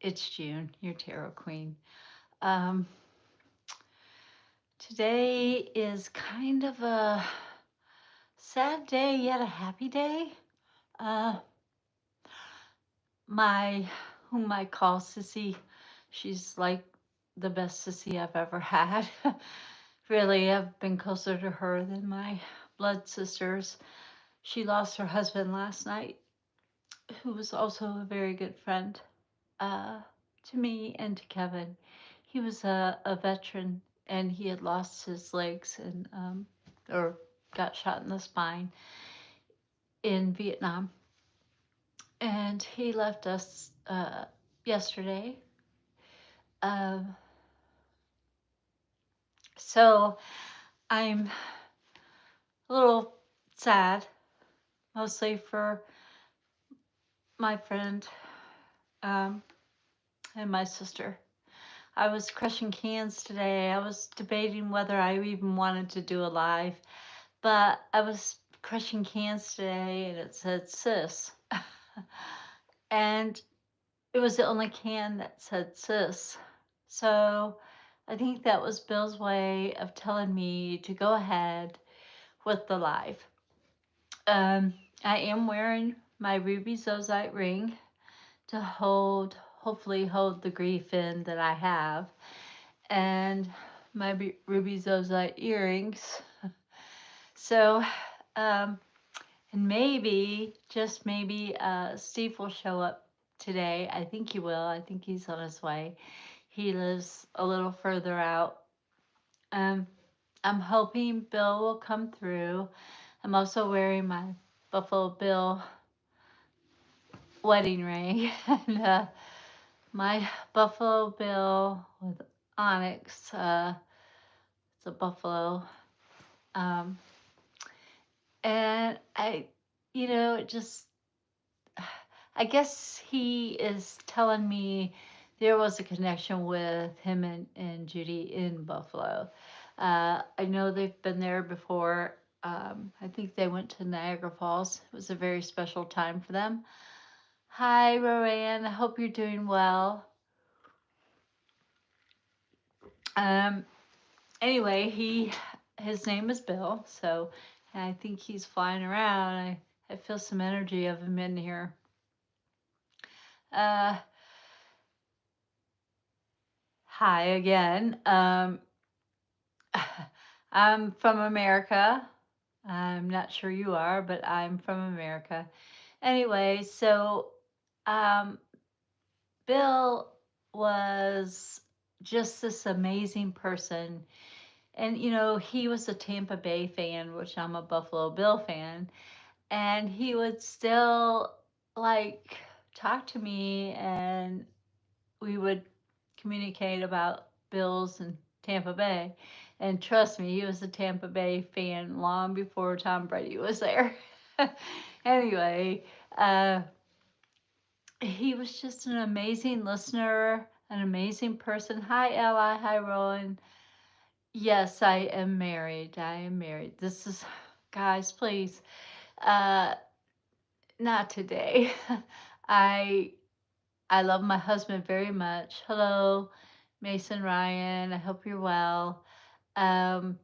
It's June, your tarot queen. Um, Today is kind of a sad day, yet a happy day. Uh, my, whom I call Sissy, she's like the best Sissy I've ever had. Really, I've been closer to her than my blood sisters. She lost her husband last night, who was also a very good friend uh, to me and to Kevin. He was a veteran and he had lost his legs and or got shot in the spine in Vietnam. And he left us yesterday. Um, so I'm a little sad, mostly for my friend um, and my sister. I was crushing cans today. I was debating whether I even wanted to do a live, but I was crushing cans today and it said sis. And it was the only can that said sis. So I think that was Bill's way of telling me to go ahead with the live. Um, I am wearing my ruby zozite ring to hopefully hold the grief in that I have, and my ruby zozite earrings. So, um, and maybe, just maybe, Steve will show up today. I think he will. I think he's on his way. He lives a little further out. Um, I'm hoping Bill will come through. I'm also wearing my Buffalo Bill wedding ring. And my Buffalo Bill with onyx. It's a buffalo. Um, and it just I guess he is telling me there was a connection with him and Judy in Buffalo. I know they've been there before. I think they went to Niagara Falls. It was a very special time for them. Hi, Roanne. I hope you're doing well. Um, anyway, his name is Bill, so I think he's flying around. I feel some energy of him in here. Uh, Hi again. I'm from America. I'm not sure you are, but I'm from America. Anyway, so um, Bill was just this amazing person. And, he was a Tampa Bay fan, which I'm a Buffalo Bill fan. And he would still like talk to me and we would communicate about Bills and Tampa Bay. And trust me, he was a Tampa Bay fan long before Tom Brady was there. Anyway, uh, he was just an amazing listener, an amazing person. Hi, Ella. Hi, Rowan. Yes, I am married. I am married. This is, guys, please, uh, not today. I I love my husband very much. Hello, Mason Ryan. I hope you're well. Um,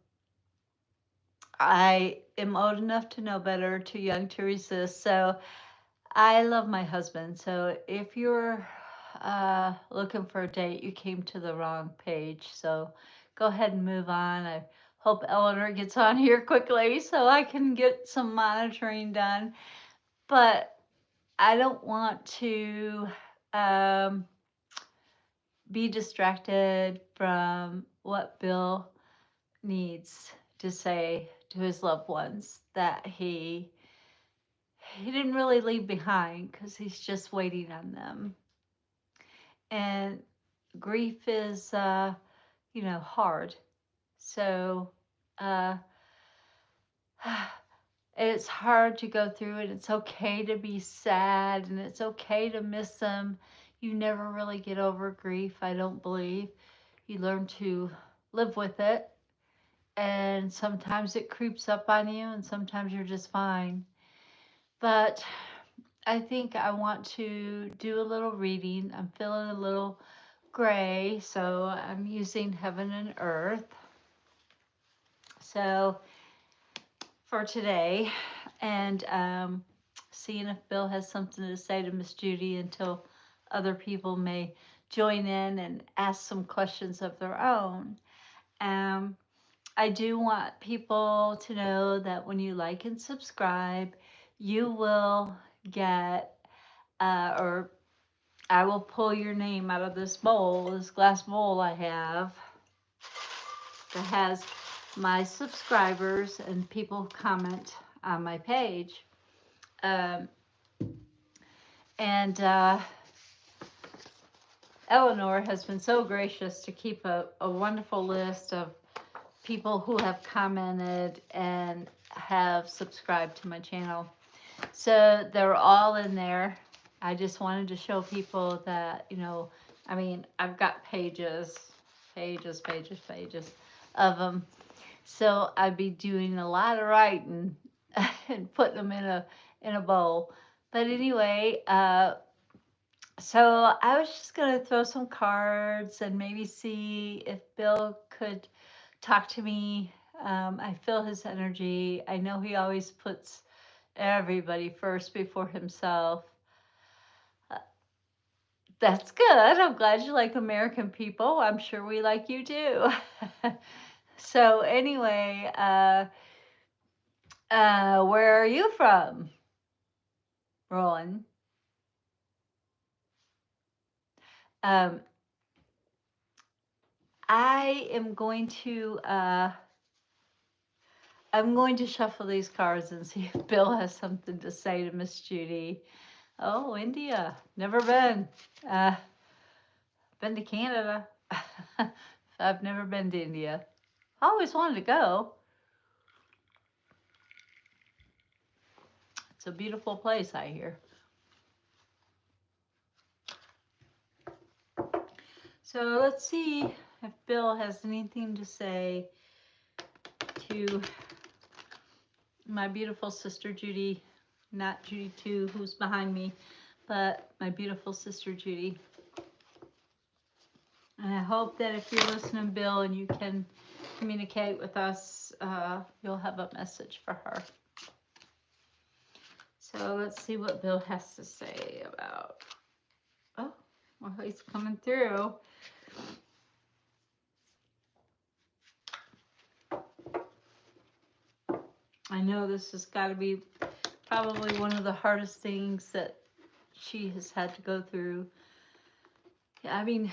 I am old enough to know better, too young to resist. So I love my husband. So if you're looking for a date, you came to the wrong page. So go ahead and move on. I hope Eleanor gets on here quickly so I can get some monitoring done. But I don't want to um, be distracted from what Bill needs to say to his loved ones that he didn't really leave behind because he's just waiting on them. And grief is hard. So uh it's hard to go through it. It's okay to be sad and it's okay to miss them. You never really get over grief, I don't believe. You learn to live with it, and sometimes it creeps up on you and sometimes you're just fine. But I think I want to do a little reading. I'm feeling a little gray, so I'm using Heaven and Earth. So for today, and seeing if Bill has something to say to Miss Judy until other people may join in and ask some questions of their own. Um, I do want people to know that when you like and subscribe, you will get, or I will pull your name out of this bowl, this glass bowl I have that has my subscribers and people who comment on my page. Um, and Eleanor has been so gracious to keep a wonderful list of people who have commented and have subscribed to my channel. So they're all in there. I just wanted to show people that, I mean, I've got pages of them. So I'd be doing a lot of writing and putting them in a bowl. But anyway, so I was just gonna throw some cards and maybe see if Bill could talk to me. I feel his energy. I know he always puts everybody first before himself. Uh, That's good. I'm glad you like American people. I'm sure we like you too. So anyway, where are you from, Roland? Um, I am going to I'm going to shuffle these cards and see if Bill has something to say to Miss Judy. Oh, India. Never been. Uh, been to Canada. I've never been to India. I always wanted to go. It's a beautiful place, I hear. So let's see if Bill has anything to say to my beautiful sister Judy, not Judy 2, who's behind me, but my beautiful sister Judy. And I hope that if you're listening, Bill, and you can communicate with us, you'll have a message for her. So let's see what Bill has to say about. Oh, well, he's coming through. I know this has got to be probably one of the hardest things that she has had to go through. I mean,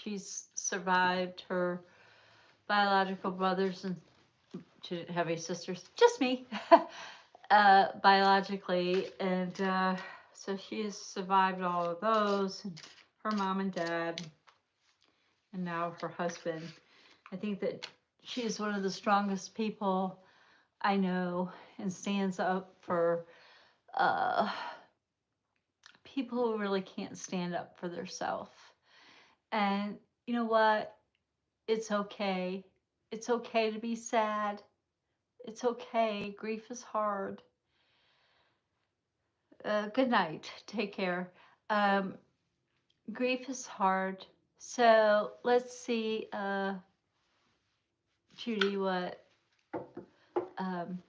she's survived her biological brothers, and she didn't have any sisters, just me, biologically. And so she has survived all of those, and her mom and dad, and now her husband. I think that she is one of the strongest people I know and stands up for uh, people who really can't stand up for themselves. And you know what? It's okay. It's okay to be sad. It's okay. Grief is hard. Good night. Take care. Um, Grief is hard. So let's see, Judy, what um,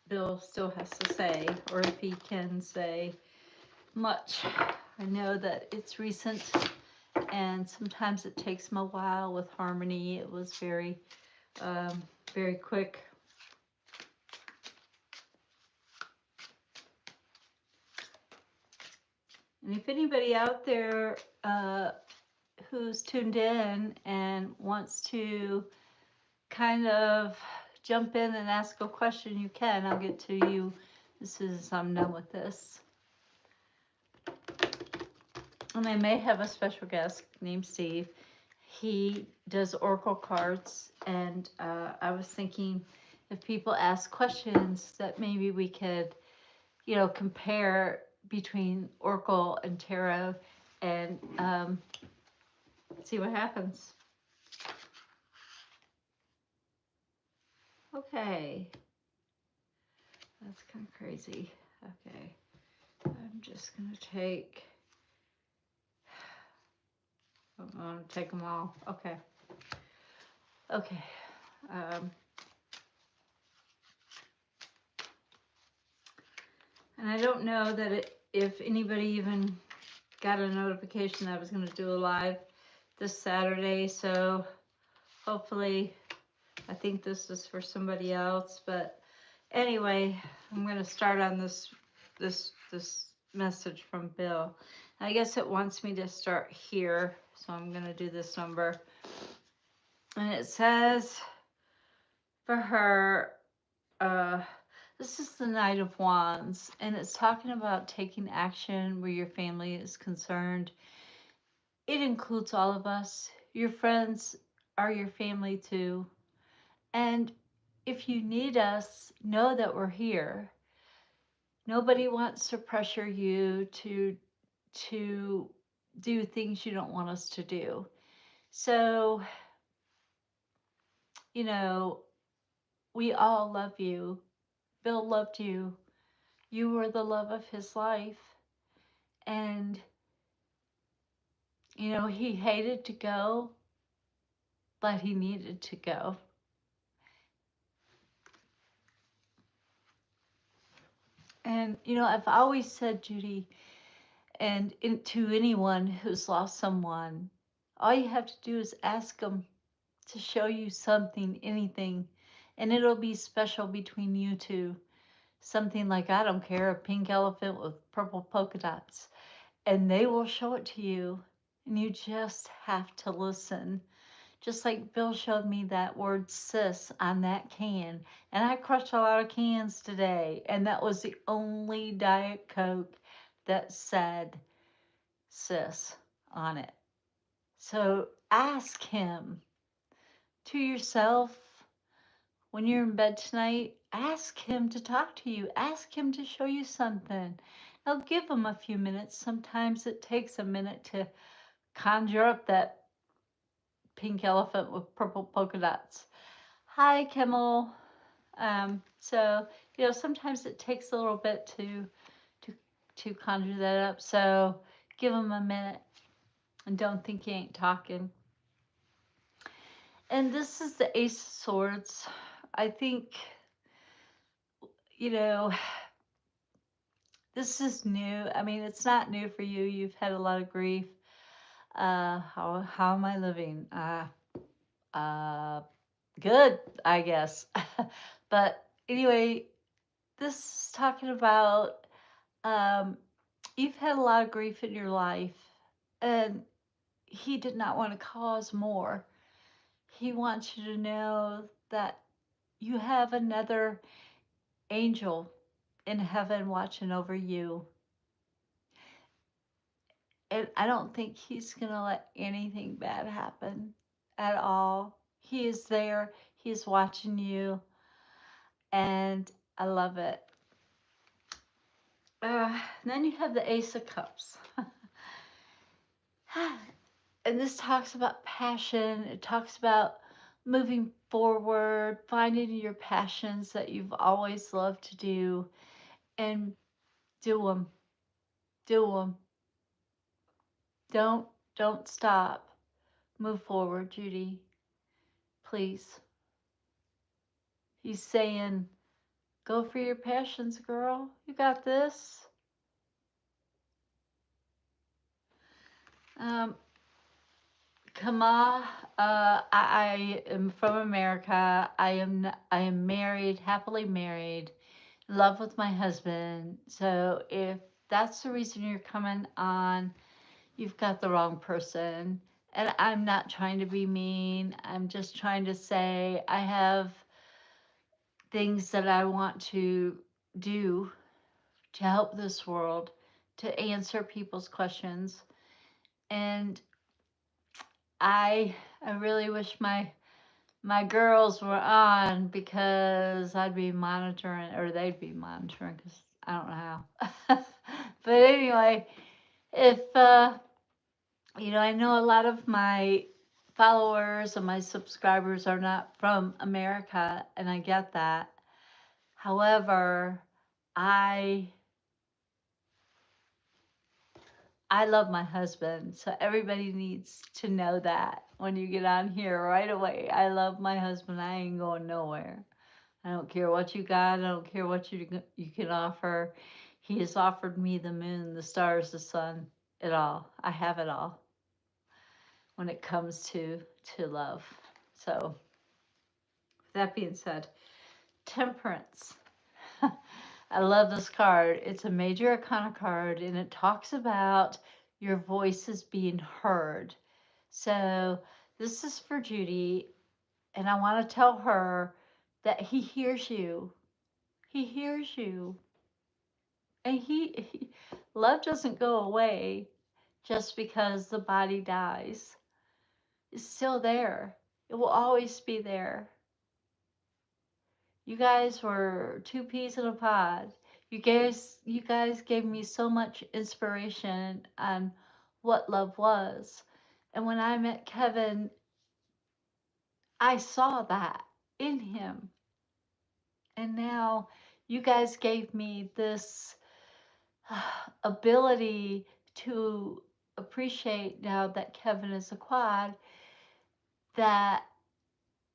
Bill still has to say, or if he can say much. I know that it's recent, and sometimes it takes him a while with harmony. It was um, very quick. And if anybody out there who's tuned in and wants to kind of jump in and ask a question, you can. I'll get to you as soon as I'm done with this. And I may have a special guest named Steve. He does oracle cards, and I was thinking if people ask questions that maybe we could, compare between oracle and tarot and see what happens. Okay. That's kind of crazy. Okay. I'm just going to take. I'm going to take them all. Okay. Okay. Um, and I don't know that if anybody even got a notification that I was going to do a live this Saturday. So hopefully, I think this is for somebody else. But anyway, I'm going to start on this message from Bill. I guess it wants me to start here, so I'm going to do this number. And it says for her, uh, this is the Knight of Wands, and it's talking about taking action where your family is concerned. It includes all of us. Your friends are your family too. And if you need us, know that we're here. Nobody wants to pressure you to do things you don't want us to do. So, you know, we all love you. Bill loved you. You were the love of his life. And, you know, he hated to go, but he needed to go. And, you know, I've always said, Judy, and to anyone who's lost someone, all you have to do is ask them to show you something, anything, and it'll be special between you two. Something like, I don't care, a pink elephant with purple polka dots. And they will show it to you, and you just have to listen. Just like Bill showed me that word sis on that can. And I crushed a lot of cans today, and that was the only Diet Coke that said sis on it. So ask him to yourself when you're in bed tonight. Ask him to talk to you. Ask him to show you something. Now give him a few minutes. Sometimes it takes a minute to conjure up that pink elephant with purple polka dots. Hi, Kimmel. So you know, sometimes it takes a little bit to to conjure that up. So give him a minute and don't think he ain't talking. And this is the Ace of Swords. I think, you know, this is new. I mean, it's not new for you. You've had a lot of grief. How am I living? Uh, Good, I guess. But anyway, this is talking about um, you've had a lot of grief in your life, and he did not want to cause more. He wants you to know that you have another angel in heaven watching over you. And I don't think he's going to let anything bad happen at all. He is there, he's watching you, and I love it. Then you have the Ace of Cups. And this talks about passion, it talks about moving forward, finding your passions that you've always loved to do, and do them. Do them. Don't don't stop. Move forward, Judy. Please. He's saying, go for your passions, girl. You got this. Um, Kama, I am from America. I am married, happily married, in love with my husband. So if that's the reason you're coming on, you've got the wrong person. And I'm not trying to be mean. I'm just trying to say I have things that I want to do to help this world, to answer people's questions. And I really wish my girls were on because I'd be monitoring, or they'd be monitoring, because I don't know how. But anyway, if you know, I know a lot of my followers and my subscribers are not from America, and I get that. However, I I love my husband. So everybody needs to know that when you get on here right away. I love my husband. I ain't going nowhere. I don't care what you got. I don't care what you can offer. He has offered me the moon, the stars, the sun, it all. I have it all when it comes to love. So, with that being said, temperance. I love this card. It's a major arcana card and it talks about your voices being heard. So, this is for Judy, and I want to tell her that he hears you. He hears you. And love doesn't go away just because the body dies. It's still there. It will always be there. You guys were two peas in a pod. You guys gave me so much inspiration on what love was. And when I met Kevin, I saw that in him. And now you guys gave me this ability to appreciate now that Kevin is a quad that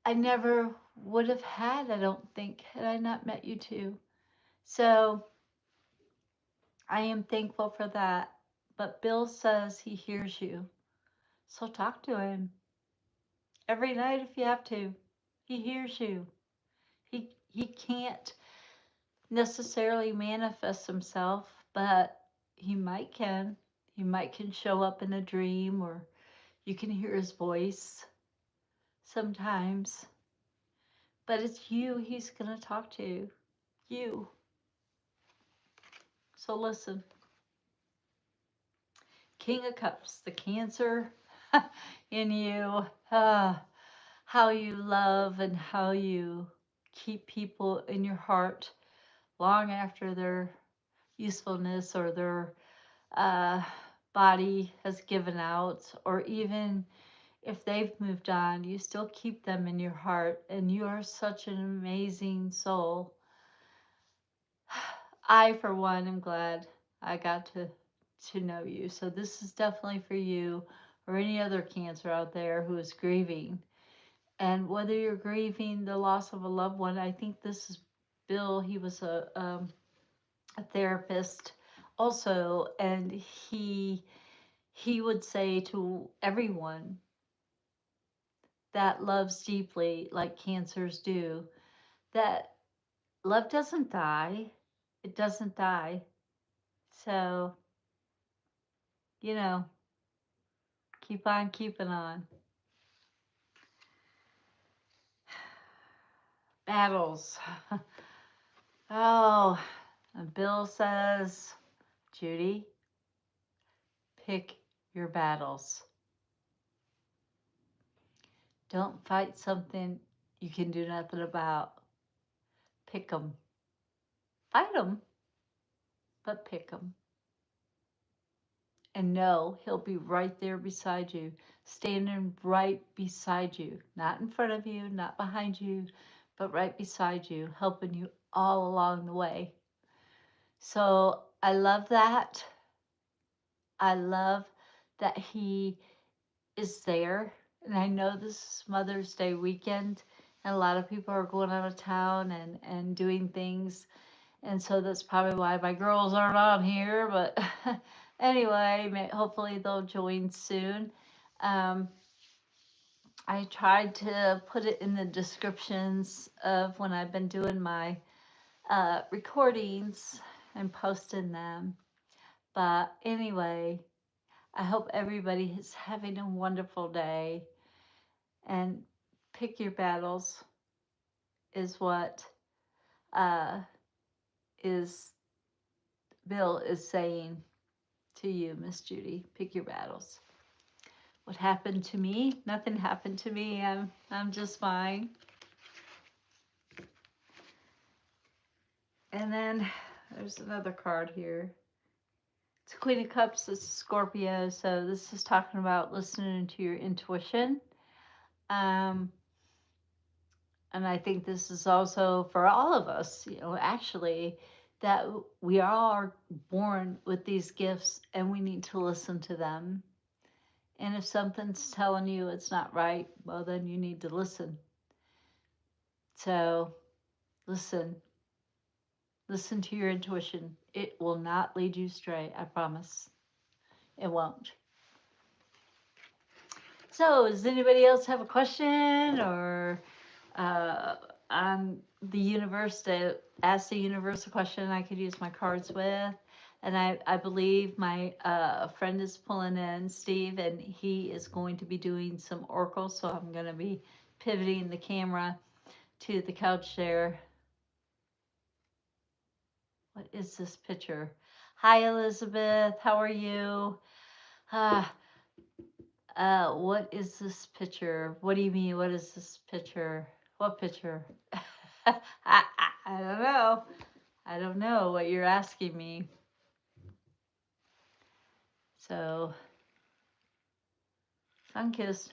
I never would have had, I don't think, had I not met you two. So I am thankful for that. But Bill says he hears you. So talk to him every night if you have to. He hears you. He can't necessarily manifest himself, but he might can. He might can show up in a dream or you can hear his voice sometimes. But it's you he's going to talk to. You. So listen. King of Cups, the Cancer in you. How you love and how you keep people in your heart long after their usefulness or their uh, body has given out, or even if they've moved on, you still keep them in your heart, and you are such an amazing soul. I, for one, am glad I got to know you. So this is definitely for you or any other Cancer out there who is grieving. And whether you're grieving the loss of a loved one, I think this is Bill. He was a therapist also, and he would say to everyone that loves deeply, like cancers do, that love doesn't die. It doesn't die. So, you know, keep on keeping on. Battles. Oh, and Bill says, Judy, pick your battles. Don't fight something you can do nothing about. Pick 'em. Fight 'em, but pick 'em. And know he'll be right there beside you, standing right beside you, not in front of you, not behind you, but right beside you, helping you all along the way. So I love that. I love that he is there. And I know this is Mother's Day weekend, and a lot of people are going out of town and doing things. And so that's probably why my girls aren't on here. But anyway, hopefully they'll join soon. Um, I tried to put it in the descriptions of when I've been doing my recordings and posting them. But anyway, I hope everybody is having a wonderful day, and pick your battles is what uh, is Bill is saying to you, Miss Judy. Pick your battles. What happened to me? Nothing happened to me. I'm just fine. And then there's another card here. It's Queen of Cups. This is Scorpio. So this is talking about listening to your intuition. Um, and I think this is also for all of us, actually, that we all are born with these gifts and we need to listen to them. And if something's telling you it's not right, well, then you need to listen. So listen, listen to your intuition. It will not lead you astray, I promise. It won't. So, does anybody else have a question or uh, on the universe to ask the universe a question I could use my cards with? And I believe my friend is pulling in, Steve, and he is going to be doing some oracle. So I'm going to be pivoting the camera to the couch there. What is this picture? Hi, Elizabeth. How are you? Ah, what is this picture? What do you mean? What is this picture? What picture? I don't know. I don't know what you're asking me. So, Sunkissed.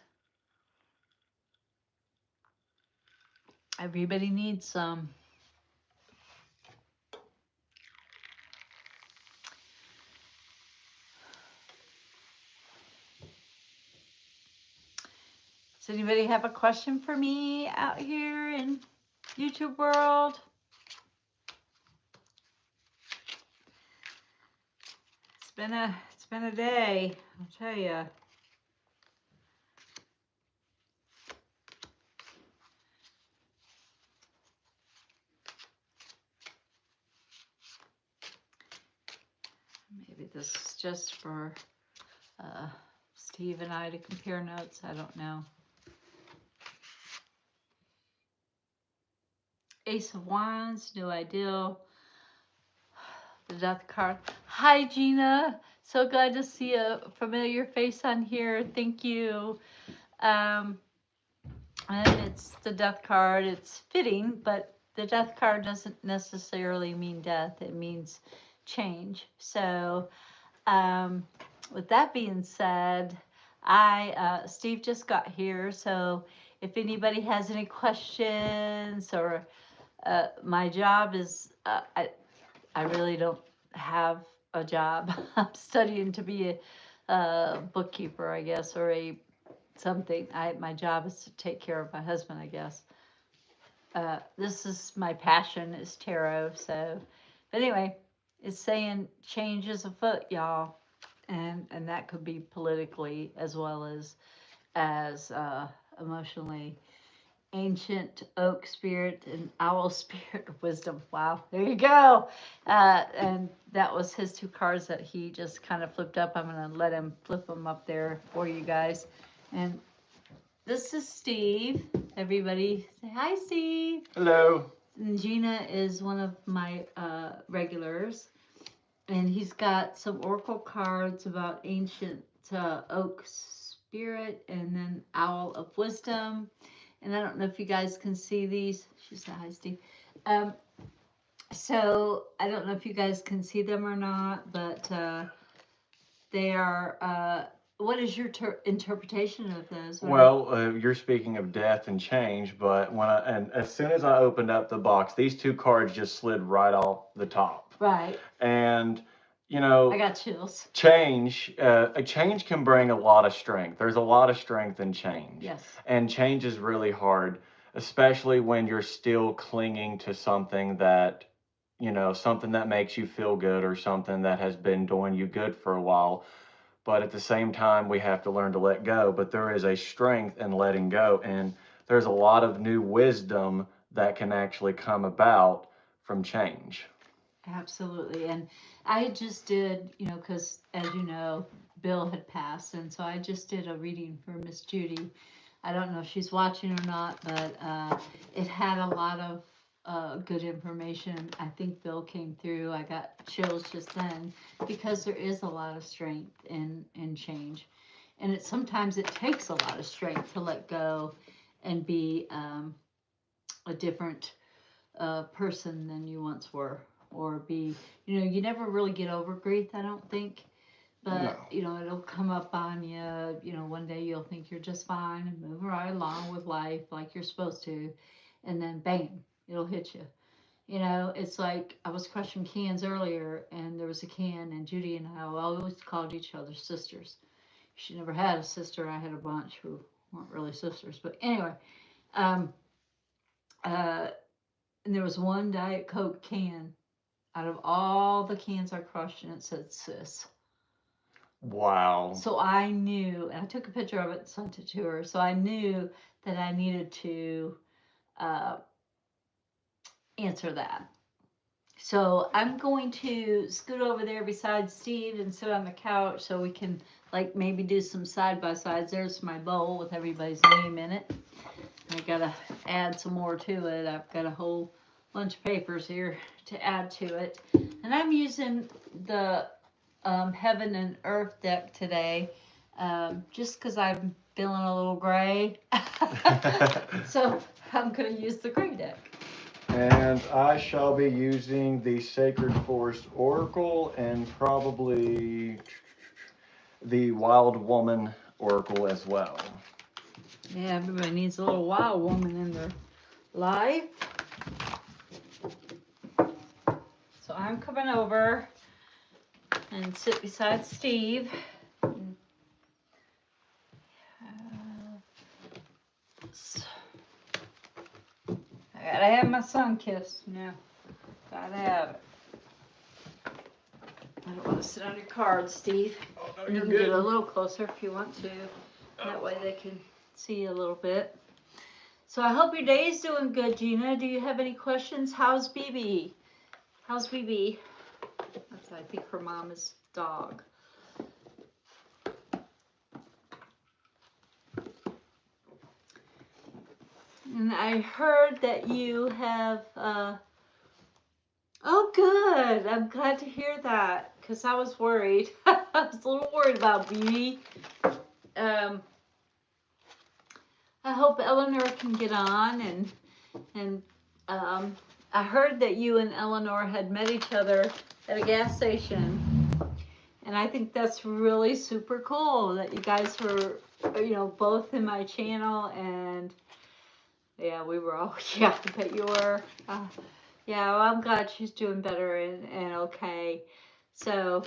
Everybody needs some. Does anybody have a question for me out here in YouTube world? It's been a day, I'll tell you. Maybe this is just for Steve and I to compare notes. I don't know. Ace of Wands, no idea. The Death card. Hi, Gina. So glad to see a familiar face on here. Thank you. And it's the Death card. It's fitting, but the Death card doesn't necessarily mean death. It means change. So, with that being said, Steve just got here. So, if anybody has any questions or my job is I really don't have a job. I'm studying to be a bookkeeper, I guess, or a something. My job is to take care of my husband, I guess. This is my passion is tarot. So, but anyway, it's saying change is afoot, y'all, and that could be politically as well as emotionally. Ancient oak spirit and owl spirit of wisdom. Wow, there you go. And that was his two cards that he just kind of flipped up. I'm going to let him flip them up there for you guys. And this is Steve. Everybody say hi, Steve. Hello. And Gina is one of my regulars. And he's got some oracle cards about ancient oak spirit and then owl of wisdom. And I don't know if you guys can see these. She said hi, Steve. Um, so I don't know if you guys can see them or not, but they are. What is your interpretation of those? Well, you're speaking of death and change, but and as soon as I opened up the box, these two cards just slid right off the top. Right. And I got chills. A change can bring a lot of strength. There's a lot of strength in change. Yes. And change is really hard, especially when you're still clinging to something that, something that makes you feel good or something that has been doing you good for a while. But at the same time, we have to learn to let go. But there is a strength in letting go. And there's a lot of new wisdom that can actually come about from change. Absolutely. And I just did, because as you know, Bill had passed. And so I just did a reading for Miss Judy. I don't know if she's watching or not, but it had a lot of good information. I think Bill came through. I got chills just then because there is a lot of strength in change. And sometimes it takes a lot of strength to let go and be a different person than you once were, or be, you never really get over grief, I don't think. But No. it'll come up on you. One day you'll think you're just fine and moving right along with life like you're supposed to, and then bam, it'll hit you. You know, it's like I was crushing cans earlier, and there was a can, and Judy and I always called each other sisters. She never had a sister. I had a bunch who weren't really sisters. But anyway, um, uh, and there was one Diet Coke can out of all the cans I crushed, and it said sis. Wow. So I knew, and I took a picture of it and sent it to her. So I knew that I needed to uh, answer that. So I'm going to scoot over there beside Steve and sit on the couch so we can like maybe do some side by sides. There's my bowl with everybody's name in it. I gotta add some more to it. I've got a whole bunch of papers here to add to it. And I'm using the Heaven and Earth deck today just because I'm feeling a little gray. So I'm going to use the gray deck. And I shall be using the Sacred Forest Oracle and probably the Wild Woman Oracle as well. Yeah, everybody needs a little wild woman in their life. So I'm coming over and sit beside Steve. I gotta have my sun kiss now. Gotta have it. I don't want to sit on your cards, Steve. Oh, no, You you're can get a good. little closer if you want to. That way they can see you a little bit. So I hope your day is doing good, Gina. Do you have any questions? How's BB? How's BB? That's, I think, her mom is dog. And I heard that you have, oh, good. I'm glad to hear that because I was worried. I was a little worried about BB. I hope Eleanor can get on and I heard that you and Eleanor had met each other at a gas station, and I think that's really super cool that you guys were, both in my channel, and yeah, we were all, yeah, I bet you were. Yeah, well, I'm glad she's doing better and okay. So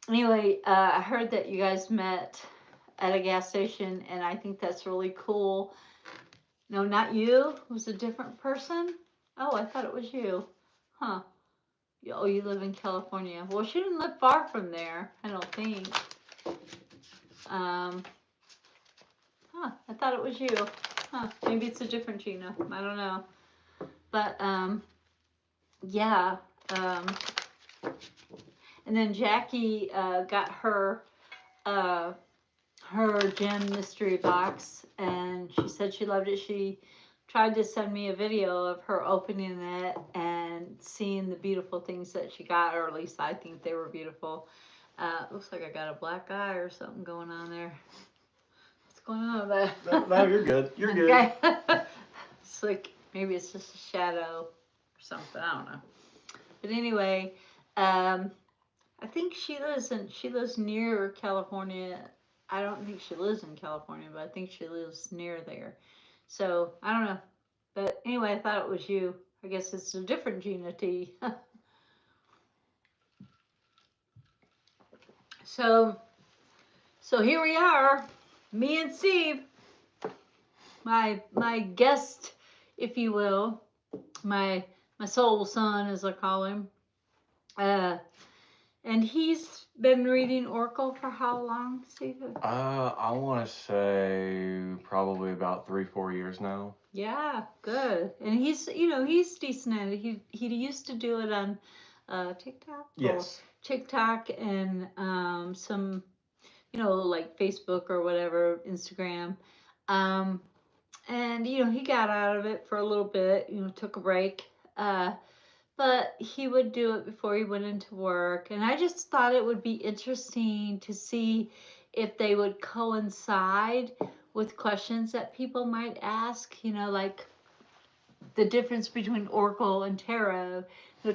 anyway, I heard that you guys met at a gas station, and I think that's really cool. No, not you. It was a different person. Oh, I thought it was you. Huh. Oh, you live in California. Well, she didn't live far from there, I don't think. Um, I thought it was you. Maybe it's a different Gina. I don't know. But, yeah. And then Jackie got uh, her gem mystery box, and she said she loved it. She tried to send me a video of her opening it and seeing the beautiful things that she got, or at least I think they were beautiful. Looks like I got a black eye or something going on there. What's going on with that? No, you're good. You're good. Okay. It's like maybe it's just a shadow or something. I don't know. But anyway, I think she lives near California. I don't think she lives in California, but I think she lives near there. So I don't know. But anyway, I thought it was you. I guess it's a different Gina T. so so here we are, me and Steve, my guest, if you will, my soul son, as I call him. Uh, and he's been reading Oracle for how long, Steve? I want to say probably about 3, 4 years now. Yeah, good. And he's decent at it. He used to do it on TikTok. Yes. TikTok and some like Facebook or whatever, Instagram. Um, and he got out of it for a little bit. Took a break. But he would do it before he went into work, and I just thought it would be interesting to see if they would coincide with questions that people might ask, like the difference between Oracle and Tarot.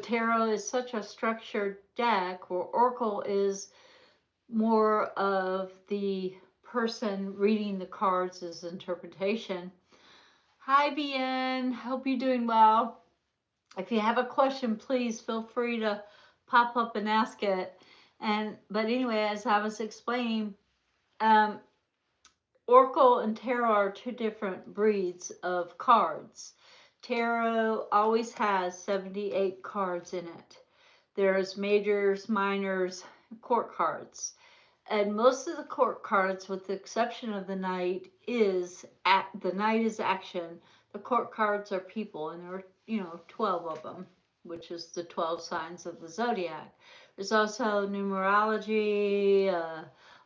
Tarot is such a structured deck, where Oracle is more of the person reading the cards as interpretation. Hi, BN. Hope you're doing well. If you have a question, please feel free to pop up and ask it. And but anyway, as I was explaining, um, Oracle and Tarot are two different breeds of cards. Tarot always has 78 cards in it. There's majors, minors, court cards. And most of the court cards, with the exception of the knight, the knight is action. The court cards are people, and there are 12 of them, which is the 12 signs of the zodiac. There's also numerology,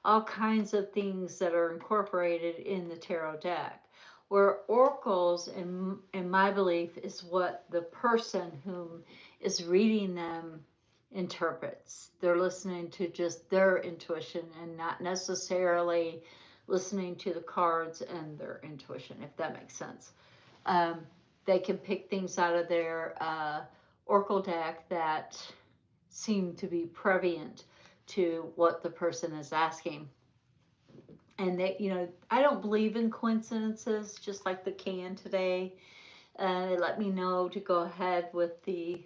all kinds of things that are incorporated in the tarot deck. Where oracles, in my belief, is what the person whom is reading them interprets. They're listening to just their intuition and not necessarily listening to the cards and their intuition, if that makes sense. Um, they can pick things out of their oracle deck that seem to be prevalent to what the person is asking. And I don't believe in coincidences, just like the can today. They let me know to go ahead with the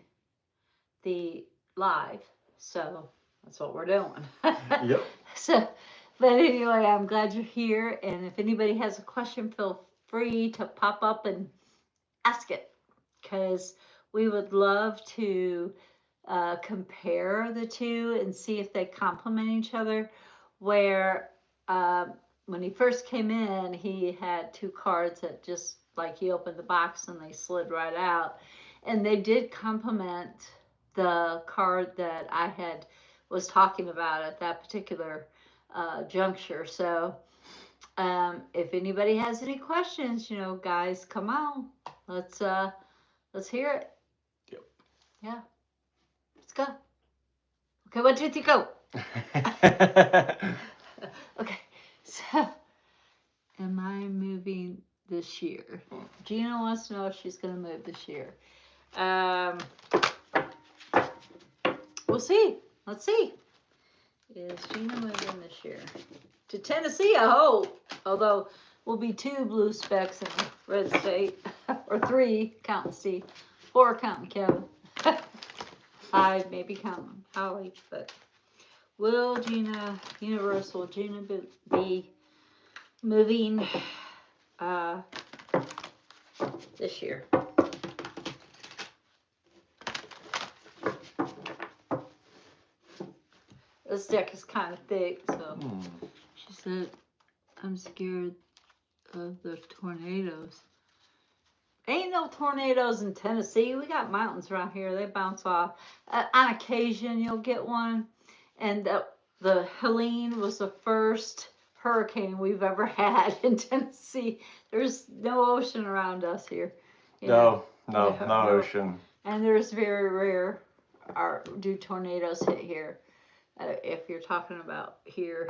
live. So that's what we're doing. Yep. So, but anyway, I'm glad you're here. And if anybody has a question, feel free to pop up and ask it, because we would love to compare the two and see if they complement each other. Where when he first came in, he had two cards that just like he opened the box and they slid right out, and they did complement the card that I had was talking about at that particular juncture. So if anybody has any questions, guys, come on, let's uh, let's hear it. Yep. Yeah, let's go. Okay, 1, 2, 3, go. Okay, so am I moving this year? Gina wants to know if she's going to move this year. Um, we'll see. Let's see. Is Gina moving this year? To Tennessee, I hope. Although we'll be 2 blue specks in the red state, or 3 counting Steve, 4 counting Kevin, 5 maybe counting Holly. But will Gina, Universal Gina, be moving uh, this year? This deck is kind of thick, so she said, I'm scared of the tornadoes. Ain't no tornadoes in Tennessee. We got mountains around here. They bounce off. On occasion, you'll get one. And the Helene was the first hurricane we've ever had in Tennessee. There's no ocean around us here. No ocean. And there's very rare do tornadoes hit here. If you're talking about here.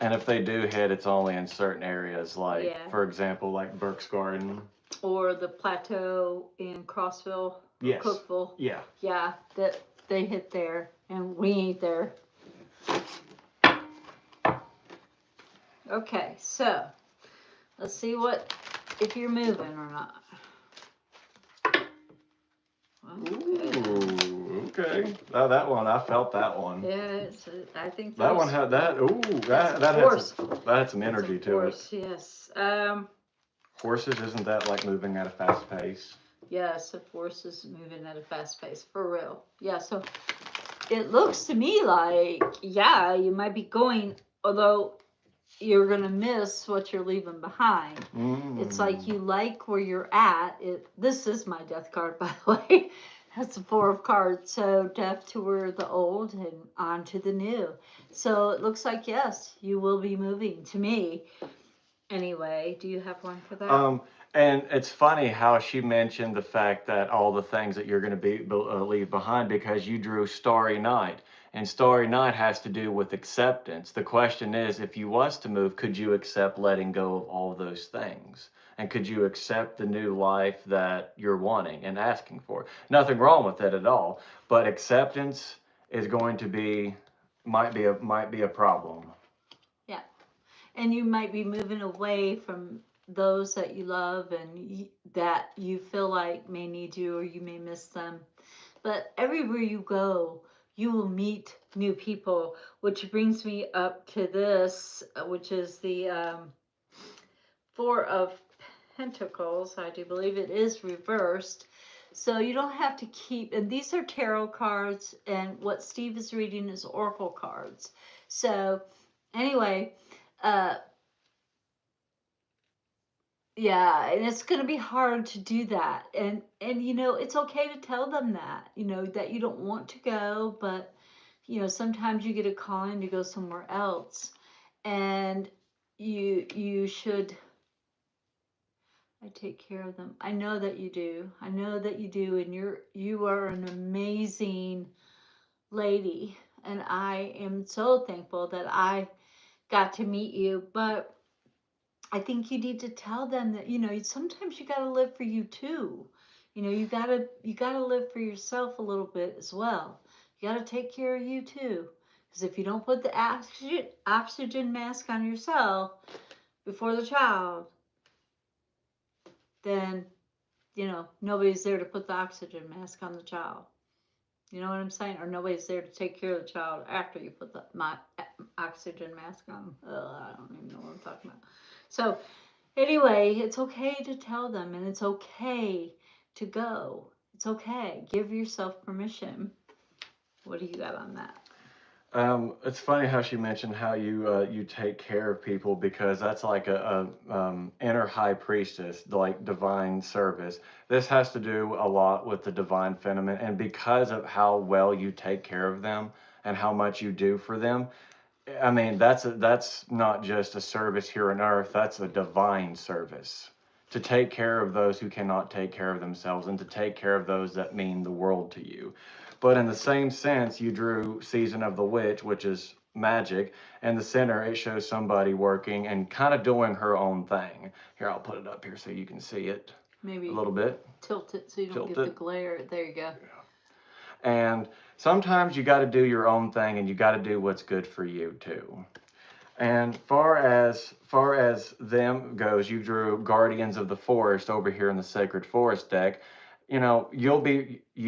And if they do hit, it's only in certain areas, like, for example, like Burke's Garden. Or the plateau in Crossville, yes. Cookville. Yeah. Yeah, that they hit there, and we ain't there. Okay, so let's see if you're moving or not. Okay. Ooh, okay. Oh, that one, I felt that one. Yeah, I think that one had that. Ooh, that had some energy to it. Yes. Horses, isn't that like moving at a fast pace? Yes, a horse is moving at a fast pace, for real. Yeah, so it looks to me like, yeah, you might be going, although you're going to miss what you're leaving behind. It's like you like where you're at. This is my death card, by the way. That's the 4 of cards. So death to the old and on to the new. So it looks like, yes, you will be moving to me. Anyway, do you have one for that? And it's funny how she mentioned the fact that all the things that you're going to leave behind, because you drew Starry Night. And Starry Night has to do with acceptance. The question is, if you was to move, could you accept letting go of all those things? And could you accept the new life that you're wanting and asking for? Nothing wrong with it at all. But acceptance is going to might be a problem. Yeah. And you might be moving away from those that you love and that you feel like may need you or you may miss them. But everywhere you go, you will meet new people, which brings me up to this, which is the Four of Pentacles. I do believe it is reversed. So you don't have to keep, and these are tarot cards, and what Steve is reading is oracle cards. So, anyway, uh, yeah, and it's going to be hard to do that. And it's okay to tell them that, that you don't want to go, but sometimes you get a calling to go somewhere else. And you should I take care of them. I know that you do. I know that you do, and you are an amazing lady, and I am so thankful that I got to meet you. But I think you need to tell them that sometimes you got to live for you too. You got to live for yourself a little bit as well. You got to take care of you too, because if you don't put the oxygen mask on yourself before the child, then nobody's there to put the oxygen mask on the child. You know what I'm saying? Or nobody's there to take care of the child after you put the oxygen mask on. Ugh, I don't even know what I'm talking about. So, anyway, it's okay to tell them and it's okay to go. It's okay. Give yourself permission. What do you got on that? It's funny how she mentioned how you take care of people because that's like a inner high priestess, like divine service. This has to do a lot with the divine feminine, and because of how well you take care of them and how much you do for them, I mean, that's not just a service here on earth, that's a divine service. To take care of those who cannot take care of themselves and to take care of those that mean the world to you. But in the same sense, you drew Season of the Witch, which is magic, and the center it shows somebody working and kind of doing her own thing. Here, I'll put it up here so you can see it a Maybe little bit. tilt it so you don't Tilt get the it. glare. There you go. And sometimes you got to do your own thing and you got to do what's good for you too. And far as them goes, you drew Guardians of the Forest over here in the Sacred Forest deck. You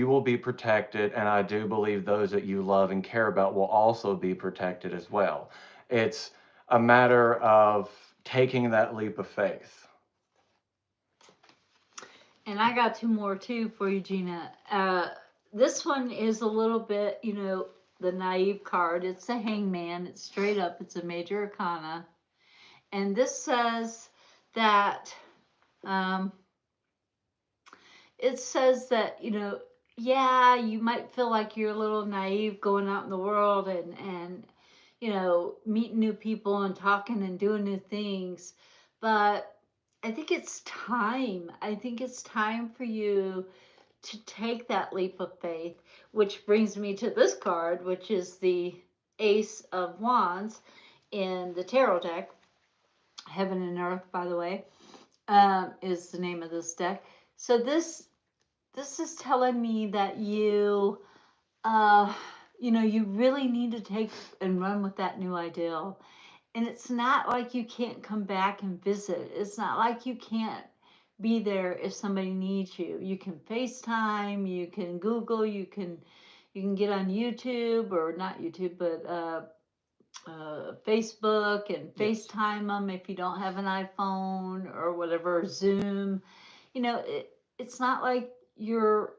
will be protected, and I do believe those that you love and care about will also be protected as well. It's a matter of taking that leap of faith. And I got two more too for you, Gina. This one is a little bit, the naive card. It's the Hangman. It's straight up. It's a major arcana, and this says that um, yeah, you might feel like you're a little naive going out in the world and meeting new people and talking and doing new things, but I think it's time. I think it's time for you to take that leap of faith, which brings me to this card, which is the Ace of Wands in the tarot deck. Heaven and Earth, by the way, is the name of this deck. So this is telling me that uh, you really need to take and run with that new ideal. And it's not like you can't come back and visit. It's not like you can't be there if somebody needs you. You can FaceTime, you can Google, you can get on YouTube, or not YouTube, but Facebook, and Yes. FaceTime them if you don't have an iPhone or whatever, Zoom. It's not like you're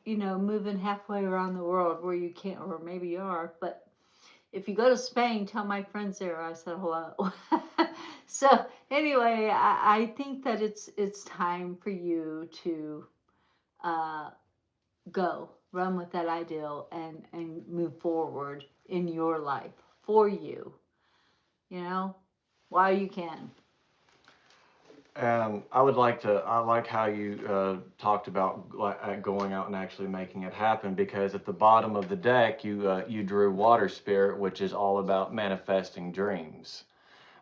moving halfway around the world where you can't, or maybe you are, but if you go to Spain, tell my friends there I said hello. So anyway, I think that it's time for you to uh, go run with that ideal and move forward in your life for you. You know, while you can. I like how you talked about like, going out and actually making it happen because at the bottom of the deck you drew Water Spirit, which is all about manifesting dreams.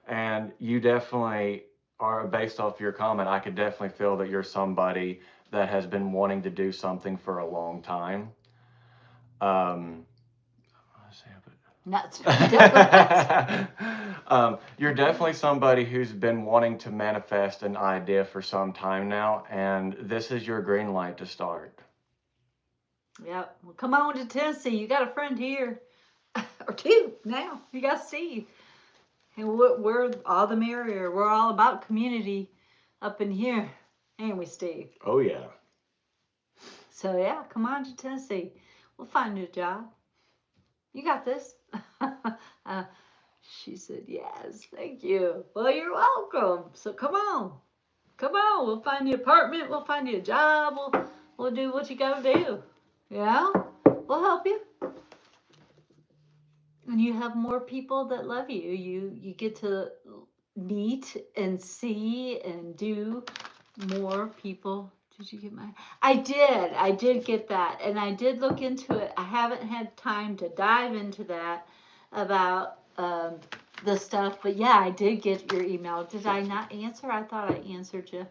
And you definitely are, based off your comment, I could definitely feel that you're somebody that has been wanting to do something for a long time. Um, Not definitely. You're definitely somebody who's been wanting to manifest an idea for some time now, and this is your green light to start. Yep. Well, come on to Tennessee. You got a friend here, or two now. You got Steve, and we're all the merrier. We're all about community up in here, ain't we, Steve? Oh, yeah. So yeah, come on to Tennessee. We'll find you a job. You got this. uh, she said, yes, thank you. Well, you're welcome. So come on. Come on. We'll find you an apartment. We'll find you a job. We'll do what you got to do. Yeah? We'll help you. And you have more people that love you. You get to meet and see and do more people. Did you get my? I did. I did get that, and I did look into it. I haven't had time to dive into that about the stuff, but yeah, I did get your email. Did I not answer? I thought I answered you,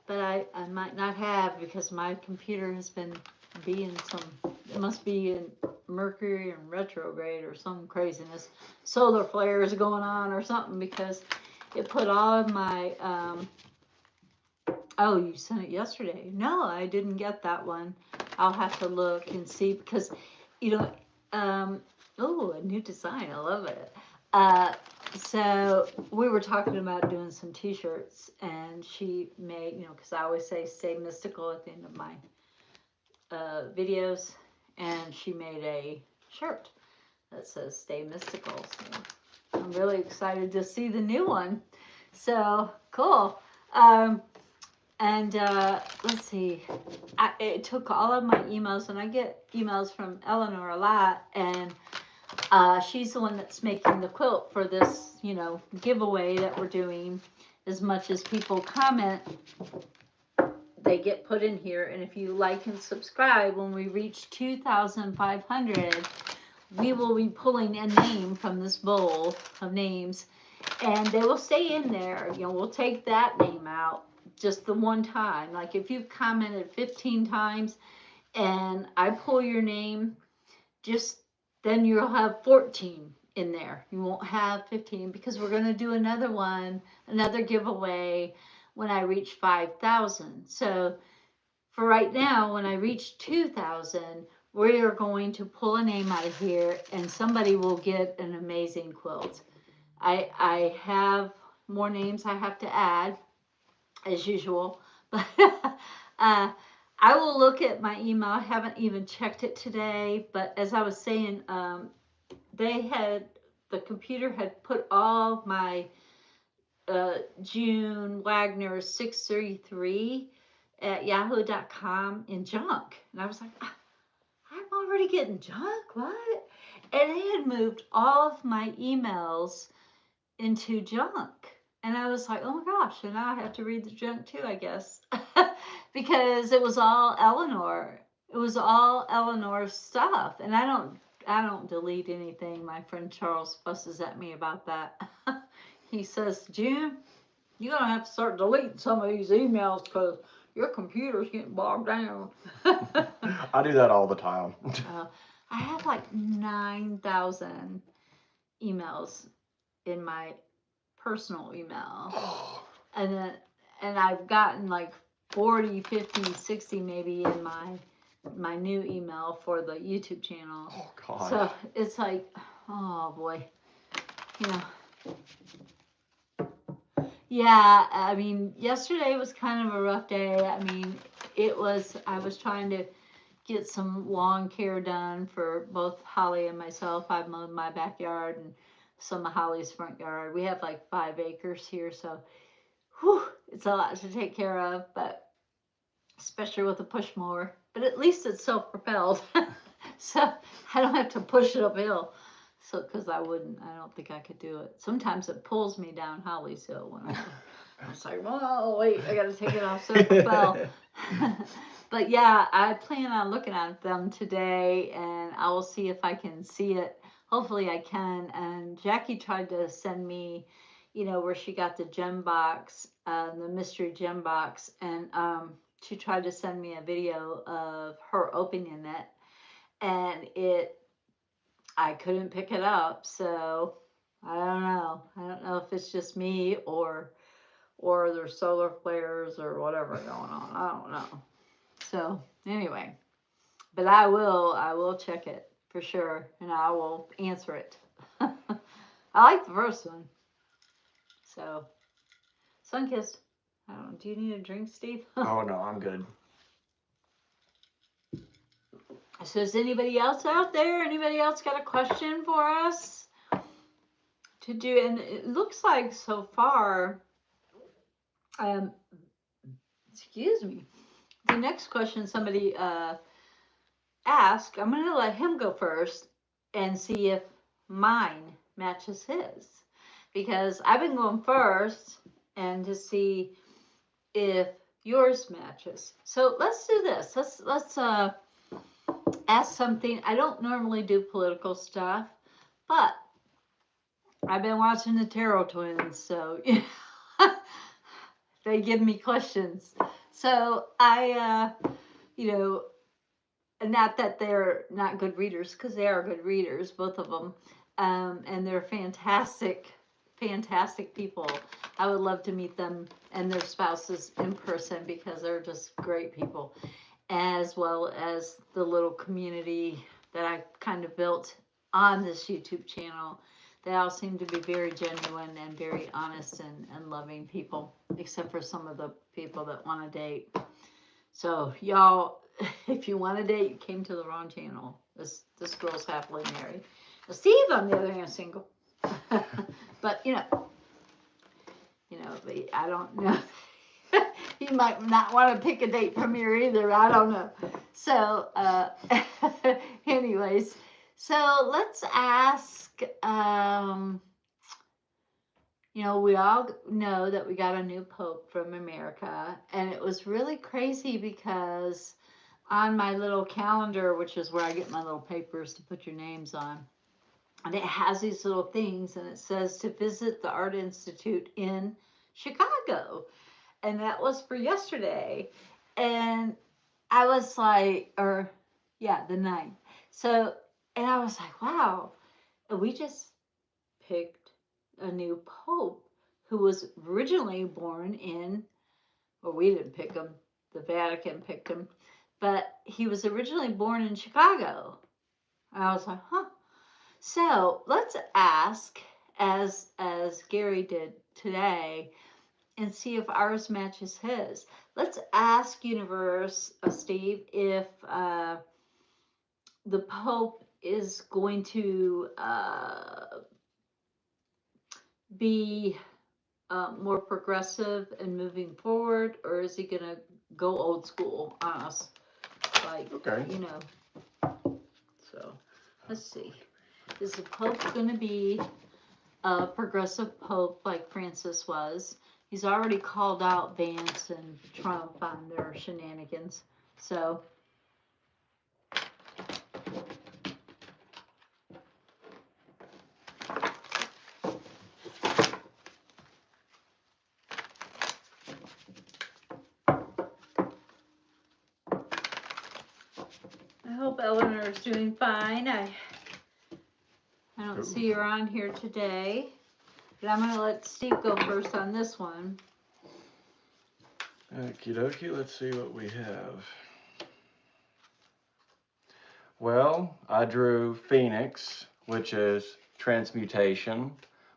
but I might not have because my computer has been being some. It must be in Mercury and retrograde or some craziness. Solar flares going on or something because it put all of my oh, you sent it yesterday. No, I didn't get that one. I'll have to look and see because, you know, oh, a new design. I love it. Uh, so we were talking about doing some T-shirts, and she made, because I always say "stay mystical" at the end of my videos, and she made a shirt that says "stay mystical." So I'm really excited to see the new one. So cool. Um, and let's see, it took all of my emails, and I get emails from Eleanor a lot, and she's the one that's making the quilt for this, giveaway that we're doing. As much as people comment, they get put in here, and if you like and subscribe, when we reach 2,500, we will be pulling a name from this bowl of names, and they will stay in there. We'll take that name out just the one time. Like if you've commented 15 times and I pull your name, just then you'll have 14 in there. You won't have 15 because we're going to do another one, another giveaway when I reach 5,000. So for right now, when I reach 2,000, we are going to pull a name out of here and somebody will get an amazing quilt. I have more names I have to add as usual, but uh, I will look at my email. I haven't even checked it today, but as I was saying, they had the computer had put all my June Wagner 633 at yahoo.com in junk, and I was like, I'm already getting junk. What? And they had moved all of my emails into junk. And I was like, oh my gosh, and now I have to read the junk too, I guess. Because it was all Eleanor. It was all Eleanor's stuff. And I don't delete anything. My friend Charles fusses at me about that. He says, June, you're gonna have to start deleting some of these emails because your computer's getting bogged down. I do that all the time. uh, I have like 9,000 emails in my personal email, and then and I've gotten like 40, 50, 60 maybe in my new email for the YouTube channel. Oh, gosh. So it's like, oh boy, you know. Yeah, I mean, yesterday was kind of a rough day. I mean, I was trying to get some lawn care done for both Holly and myself. I mowed my backyard and some of Holly's front yard. We have like 5 acres here, so whew, it's a lot to take care of, but especially with a push mower. But at least it's self-propelled, so I don't have to push it uphill. So, because I don't think I could do it. Sometimes it pulls me down Holly's hill when I was like, oh wait, I got to take it off self-propel. But yeah, I plan on looking at them today, and I will see if I can see it. Hopefully, I can. And Jackie tried to send me, where she got the gem box, the mystery gem box, and she tried to send me a video of her opening it, and I couldn't pick it up. So I don't know. I don't know if it's just me or there's solar flares or whatever going on. I don't know. So anyway, but I will check it for sure, and I will answer it. I like the first one. So Sunkissed. I don't know. Do you need a drink, Steve? Oh no, I'm good. So is anybody else out there? Anybody else got a question for us to do? And it looks like so far, um, excuse me. The next question somebody asked, I'm going to let him go first and see if mine matches his, because I've been going first and to see if yours matches. So let's do this. Let's ask something. I don't normally do political stuff, but I've been watching the Tarot Twins, so they give me questions. So you know, not that they're not good readers, because they are good readers, both of them, and they're fantastic, fantastic people. I would love to meet them and their spouses in person because they're just great people, as well as the little community that I kind of built on this YouTube channel. They all seem to be very genuine and very honest and loving people, except for some of the people that want to date. So y'all, if you want to date, you came to the wrong channel. This girl's happily married. Now, Steve, on the other hand, is single. But I don't know. He might not want to pick a date from here either. I don't know. So, anyways, so let's ask. We all know that we got a new pope from America, and it was really crazy because on my little calendar, which is where I get my little papers to put your names on, and it has these little things, and it says to visit the Art Institute in Chicago, and that was for yesterday. And I was like, or yeah, the ninth. So, and I was like, wow, we just picked a new pope who was originally born in, well, we didn't pick him, the Vatican picked him, but he was originally born in Chicago. And I was like, huh. So let's ask, as Gary did today, and see if ours matches his. Let's ask Universe, Steve, if the Pope is going to be more progressive and moving forward, or is he going to go old school on us? Like, Okay. So let's see. Is the Pope going to be a progressive Pope like Francis was? He's already called out Vance and Trump on their shenanigans. So I hope Eleanor is doing fine. I don't see her on here today, but I'm going to let Steve go first on this one. Okie dokie, let's see what we have. Well, I drew Phoenix, which is transmutation,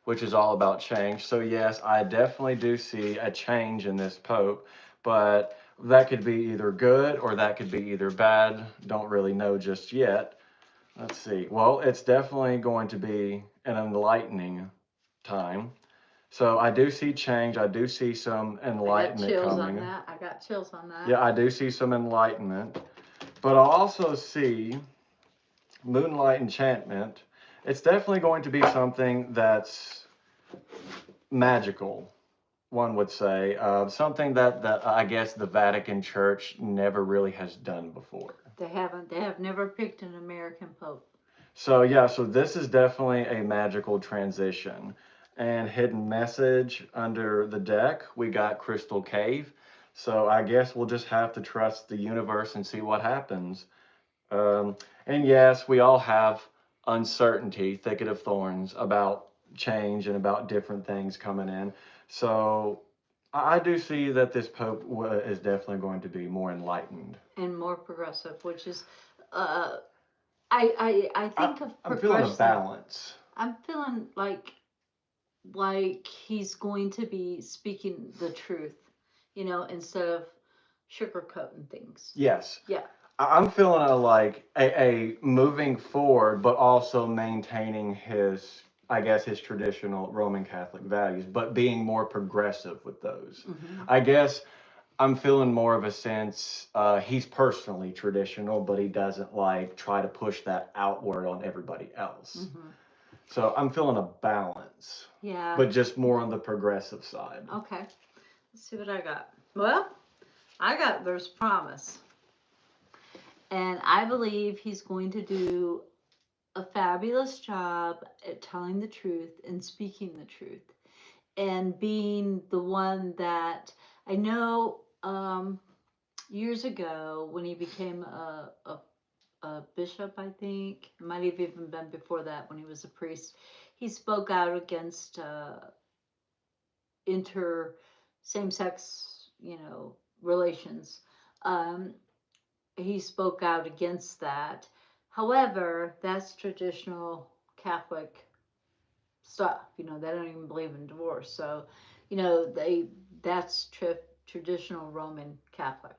which is all about change. So yes, I definitely do see a change in this Pope, but that could be either good or that could be either bad. Don't really know just yet. Let's see. Well, it's definitely going to be an enlightening time. So I do see change. I do see some enlightenment coming. I got chills on that. Yeah, I do see some enlightenment. But I also see Moonlight Enchantment. It's definitely going to be something that's magical, one would say. Something that I guess the Vatican Church never really has done before. They haven't. They have never picked an American Pope. So yeah, so this is definitely a magical transition. And hidden message under the deck, we got Crystal Cave. So I guess we'll just have to trust the universe and see what happens. And yes, we all have uncertainty, thicket of thorns about change and about different things coming in. So I do see that this Pope is definitely going to be more enlightened. and more progressive, which is, uh, I I, think of I'm feeling a progressive. balance. I'm feeling like he's going to be speaking the truth, instead of sugarcoating things. Yes. Yeah. I'm feeling a moving forward, but also maintaining his, I guess, his traditional Roman Catholic values, but being more progressive with those. Hmm. I guess I'm feeling more of a sense. He's personally traditional, but he doesn't like try to push that outward on everybody else. Hmm. So I'm feeling a balance, Yeah. but just more on the progressive side. Okay. Let's see what I got. Well, I got there's promise. And I believe he's going to do a fabulous job at telling the truth and speaking the truth and being the one that I know years ago when he became a bishop, I think. It might have even been before that when he was a priest. He spoke out against inter same sex, relations. Um, he spoke out against that. However, that's traditional Catholic stuff. They don't even believe in divorce. So, they that's traditional Roman Catholic.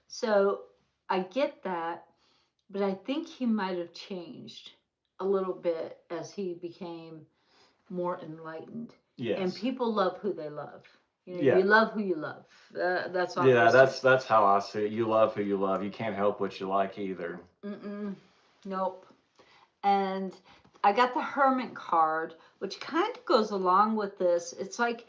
So I get that, but I think he might have changed a little bit as he became more enlightened. And Yes. people love who they love. Yeah. You love who you love. That's all there Yeah, is to that's how I see it. You love who you love. You can't help what you like either. it. Mm-mm. Nope. And I got the Hermit card, which kind of goes along with this. It's like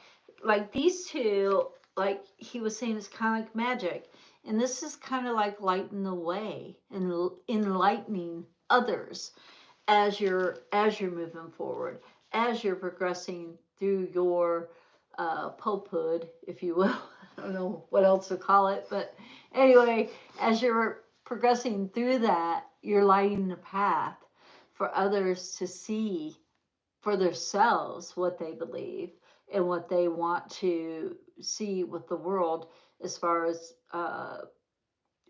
these two, like he was saying, it's kind of like magic, and this is kind of like lighting the way and enlightening others as you're moving forward, as you're progressing through your popehood, if you will. I don't know what else to call it, but anyway, as you're progressing through that, you're lighting the path for others to see for themselves what they believe and what they want to see with the world as far as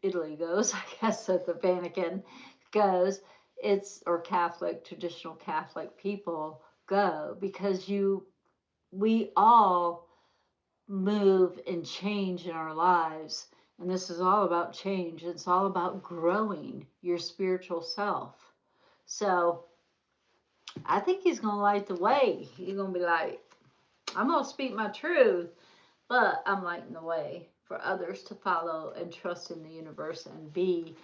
Italy goes, I guess, that the Vatican goes, or Catholic, traditional Catholic people go, because we all move and change in our lives. And this is all about change. It's all about growing your spiritual self. So I think he's going to light the way. He's going to be like, I'm going to speak my truth, but I'm lighting the way for others to follow and trust in the universe and be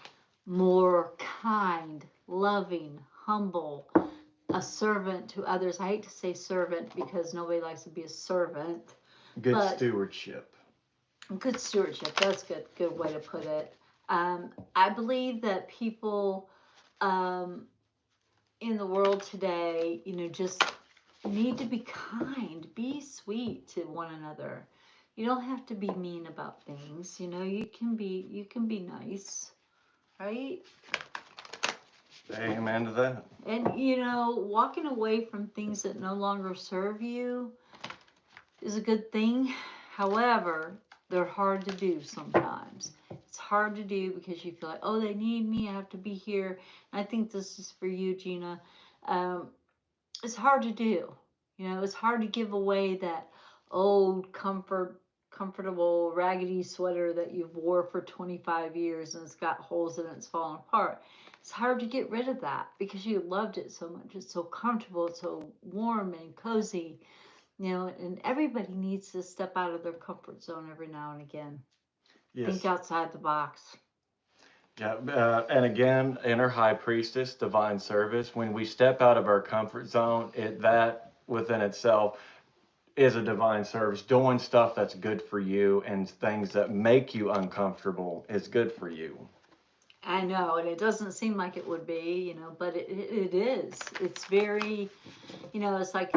more kind, loving, humble, a servant to others. I hate to say servant because nobody likes to be a servant, Good but stewardship. good stewardship. That's good. Good way to put it. I believe that people um, in the world today, just need to be kind, be sweet to one another. You don't have to be mean about things. You can be nice, right? Amen to that. And walking away from things that no longer serve you is a good thing. However, they're hard to do sometimes. It's hard to do because you feel like, oh, they need me. I have to be here. And I think this is for you, Gina. Um, it's hard to do. It's hard to give away that old comfortable raggedy sweater that you've wore for 25 years and it's got holes in it, it's falling apart. It's hard to get rid of that because you loved it so much. It's so comfortable, it's so warm and cozy, and everybody needs to step out of their comfort zone every now and again. Think Yes. outside the box. Yeah, and again, inner high priestess, divine service. When we step out of our comfort zone, that within itself is a divine service. Doing stuff that's good for you and things that make you uncomfortable is good for you. I know, and it doesn't seem like it would be, but it is. It's very, it's like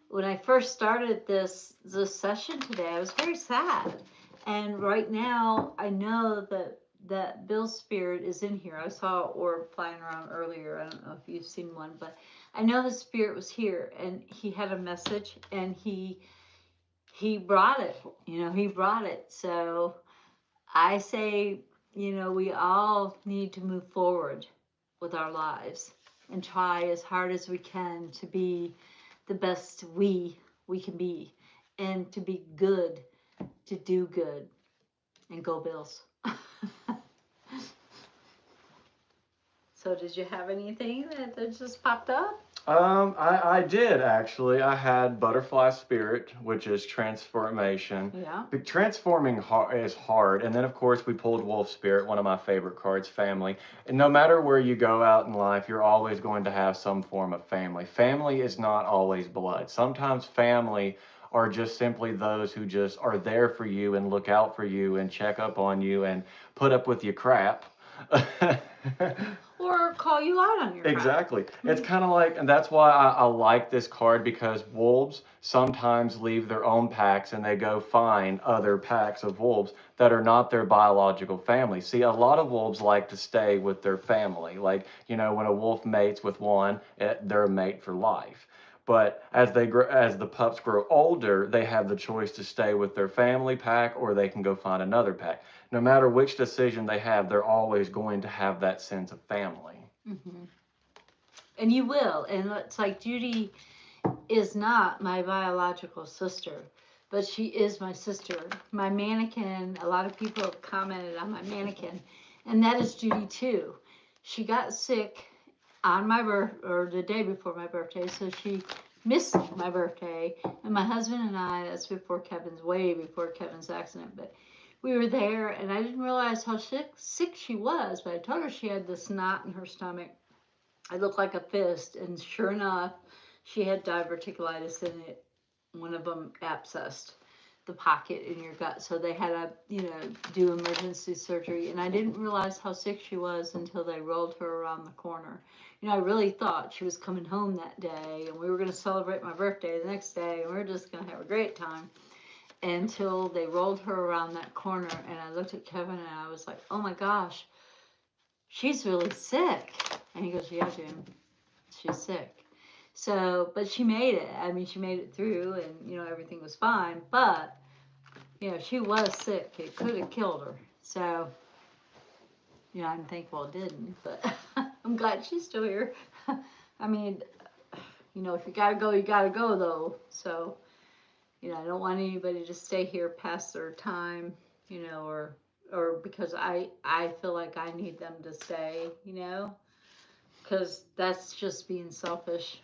when I first started this session today, I was very sad. And right now, I know that that Bill's spirit is in here. I saw an orb flying around earlier. I don't know if you've seen one, but I know his spirit was here and he had a message and he brought it. He brought it. So I say, we all need to move forward with our lives and try as hard as we can to be the best we can be and to be good, to do good and go Bills. So did you have anything that just popped up? I did actually. I had Butterfly Spirit, which is transformation. Yeah. But is hard. And then, of course, we pulled Wolf Spirit, one of my favorite cards, family. And no matter where you go out in life, you're always going to have some form of family. Family is not always blood. Sometimes family are just simply those who just are there for you and look out for you and check up on you and put up with your crap. Or call you out on your crap. Exactly. It's kind of like, and that's why I like this card because wolves sometimes leave their own packs and they go find other packs of wolves that are not their biological family. See, a lot of wolves like to stay with their family. Like, when a wolf mates with one, they're a mate for life. But as the pups grow older, they have the choice to stay with their family pack or they can go find another pack. No matter which decision they have, they're always going to have that sense of family. Hmm. And you will. And it's like Judy is not my biological sister, but she is my sister. My mannequin, a lot of people have commented on my mannequin, and that is Judy too. She got sick on my birth or the day before my birthday, so she missed my birthday. And my husband and I, that's way before Kevin's accident, but we were there, and I didn't realize how sick she was. But I told her she had this knot in her stomach. It looked like a fist, and sure enough, she had diverticulitis in it. One of them abscessed the pocket in your gut, so they had to, do emergency surgery. And I didn't realize how sick she was until they rolled her around the corner. I really thought she was coming home that day, and we were going to celebrate my birthday the next day, and we were just going to have a great time until they rolled her around that corner. And I looked at Kevin and I was like, "Oh my gosh, she's really sick." And he goes, "Yeah, Jim, she's sick." So, but she made it. I mean, she made it through, and everything was fine. But she was sick. It could have killed her. So, I'm thankful it didn't. But I'm glad she's still here. I mean, if you gotta go, you gotta go, though. So, I don't want anybody to stay here past their time, or because I feel like I need them to stay, because that's just being selfish.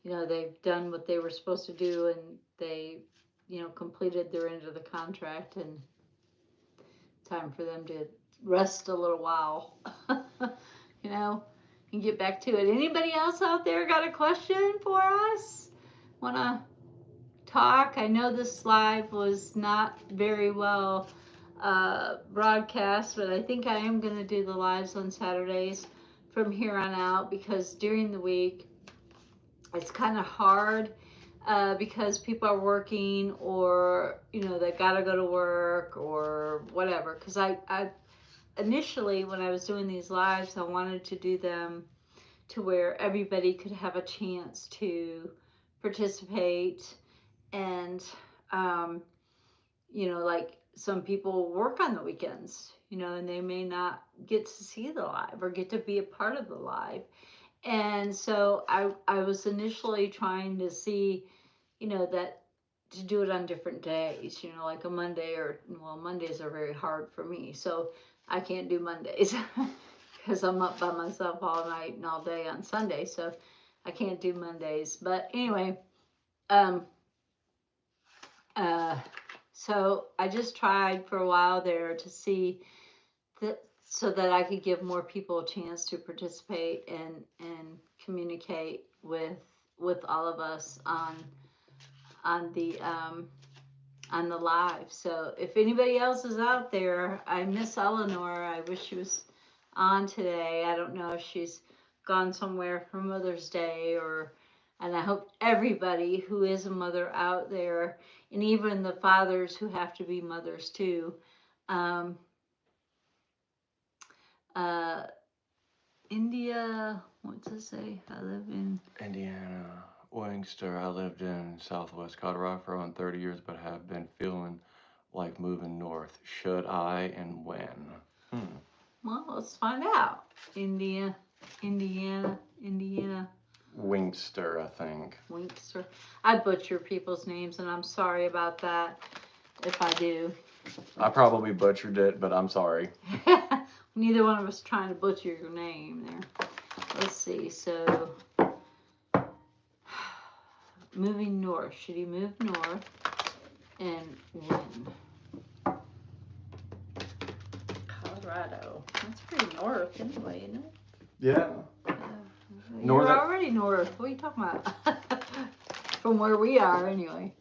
They've done what they were supposed to do and they, completed their end of the contract, and time for them to rest a little while, you know, and get back to it. Anybody else out there got a question for us? Want to talk? I know this live was not very well broadcast, but I think I am going to do the lives on Saturdays from here on out because during the week it's kind of hard because people are working or they gotta go to work or whatever. Because I initially when I was doing these lives, I wanted to do them to where everybody could have a chance to participate and um, like some people work on the weekends, and they may not get to see the live or get to be a part of the live. And so I was initially trying to see, that to do it on different days, like a Monday or, well, Mondays are very hard for me. So I can't do Mondays because I'm up by myself all night and all day on Sunday. So I can't do Mondays. But anyway, um, uh, so I just tried for a while there to see that so that I could give more people a chance to participate and communicate with all of us on the live. So if anybody else is out there, I miss Eleanor. I wish she was on today. I don't know if she's gone somewhere for Mother's Day or. And I hope everybody who is a mother out there, and even the fathers who have to be mothers too, um, Uh, India. What's it say? I live in. Indiana. Wangster. I lived in Southwest Colorado for around 30 years, but have been feeling like moving north. Should I and when? Hmm. Well, let's find out. India, Indiana, Indiana, Wingster, I think. Winkster. I butcher people's names, and I'm sorry about that if I do. I probably butchered it, but I'm sorry. Neither one of us trying to butcher your name there. Let's see. So, moving north. Should he move north? And when? Colorado. That's pretty north anyway, isn't it? Yeah. You're Northern. already north. What are you talking about? From where we are, anyway.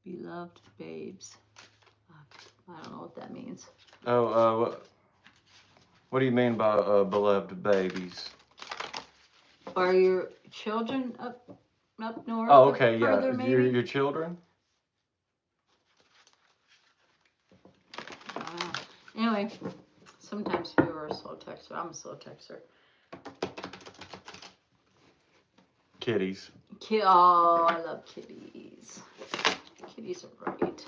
Beloved babes. I don't know what that means. Oh, what do you mean by beloved babies? Are your children up north Oh, or okay, yeah. further, Your maybe? children? I don't know. Anyway, sometimes people are a slow texter. I'm a slow texter. Kitties. Oh, I love kitties. Kitties are great.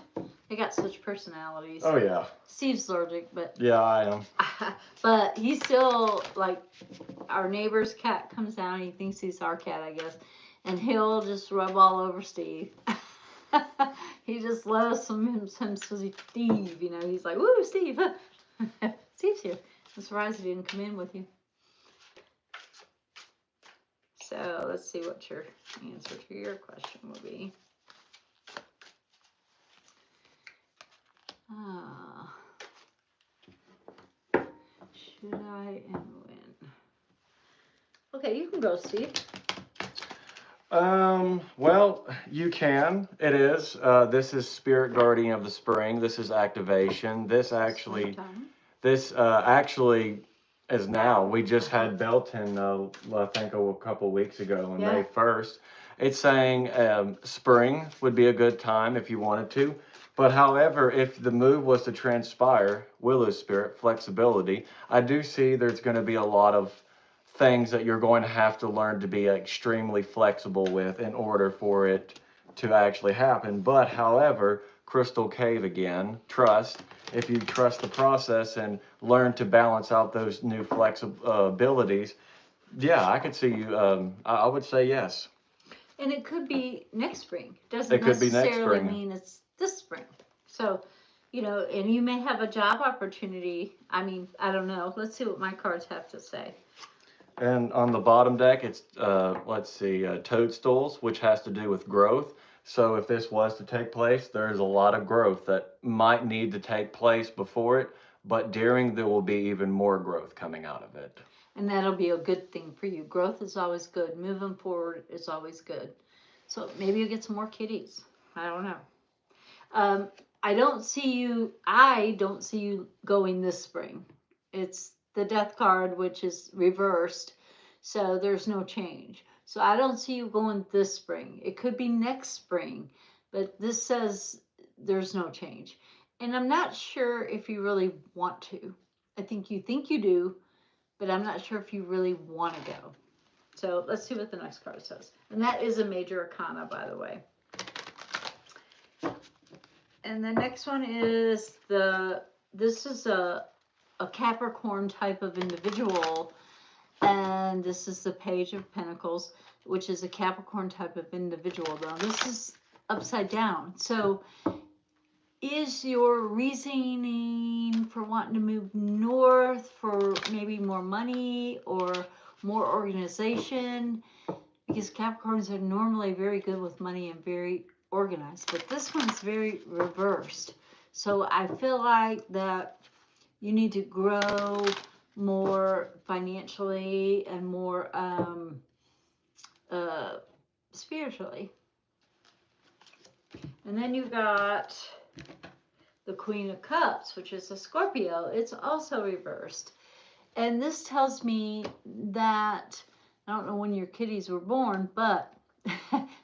They got such personalities. Oh yeah. Steve's allergic, but Yeah, I am. but he's still like our neighbor's cat comes down. He thinks he's our cat, I guess, and he'll just rub all over Steve. He just loves him Steve. You know, he's like, "Woo, Steve!" Steve's here. I'm surprised he didn't come in with you. So let's see what your answer to your question will be. Ah, should I and when? Okay, you can go, Steve. Well, you can. It is. This is Spirit Guardian of the Spring. This is activation. Springtime. This actually is now. We just had Belton, I think a couple weeks ago on Yeah. May 1st. It's saying spring would be a good time if you wanted to. But however, if the move was to transpire, Willow Spirit, flexibility, I do see there's going to be a lot of things that you're going to have to learn to be extremely flexible with in order for it to actually happen. But however, Crystal Cave again, trust. If you trust the process and learn to balance out those new flexibilities, yeah, I could see you. I would say yes. And it could be next spring. Doesn't It could be next necessarily spring. mean it's this spring. So, and you may have a job opportunity. I mean, I don't know. Let's see what my cards have to say. And on the bottom deck, it's, let's see, toadstools, which has to do with growth. So if this was to take place, there's a lot of growth that might need to take place before it, but during there will be even more growth coming out of it. And that'll be a good thing for you. Growth is always good. Moving forward is always good. So maybe you get some more kitties. I don't know. Um, I don't see you going this spring. It's the death card, which is reversed. So there's no change. So I don't see you going this spring. It could be next spring, but this says there's no change. And I'm not sure if you really want to. I think you do, but I'm not sure if you really want to go. So let's see what the next card says. And that is a major arcana, by the way. And the next one is this is a Capricorn type of individual, and this is the Page of Pentacles, which is a Capricorn type of individual. Now this is upside down. So is your reasoning for wanting to move north for maybe more money or more organization? Because Capricorns are normally very good with money and very organized, but this one's very reversed. So I feel like that you need to grow more financially and more uh, spiritually. And then you got the Queen of Cups, which is a Scorpio. It's also reversed. And this tells me that I don't know when your kitties were born, but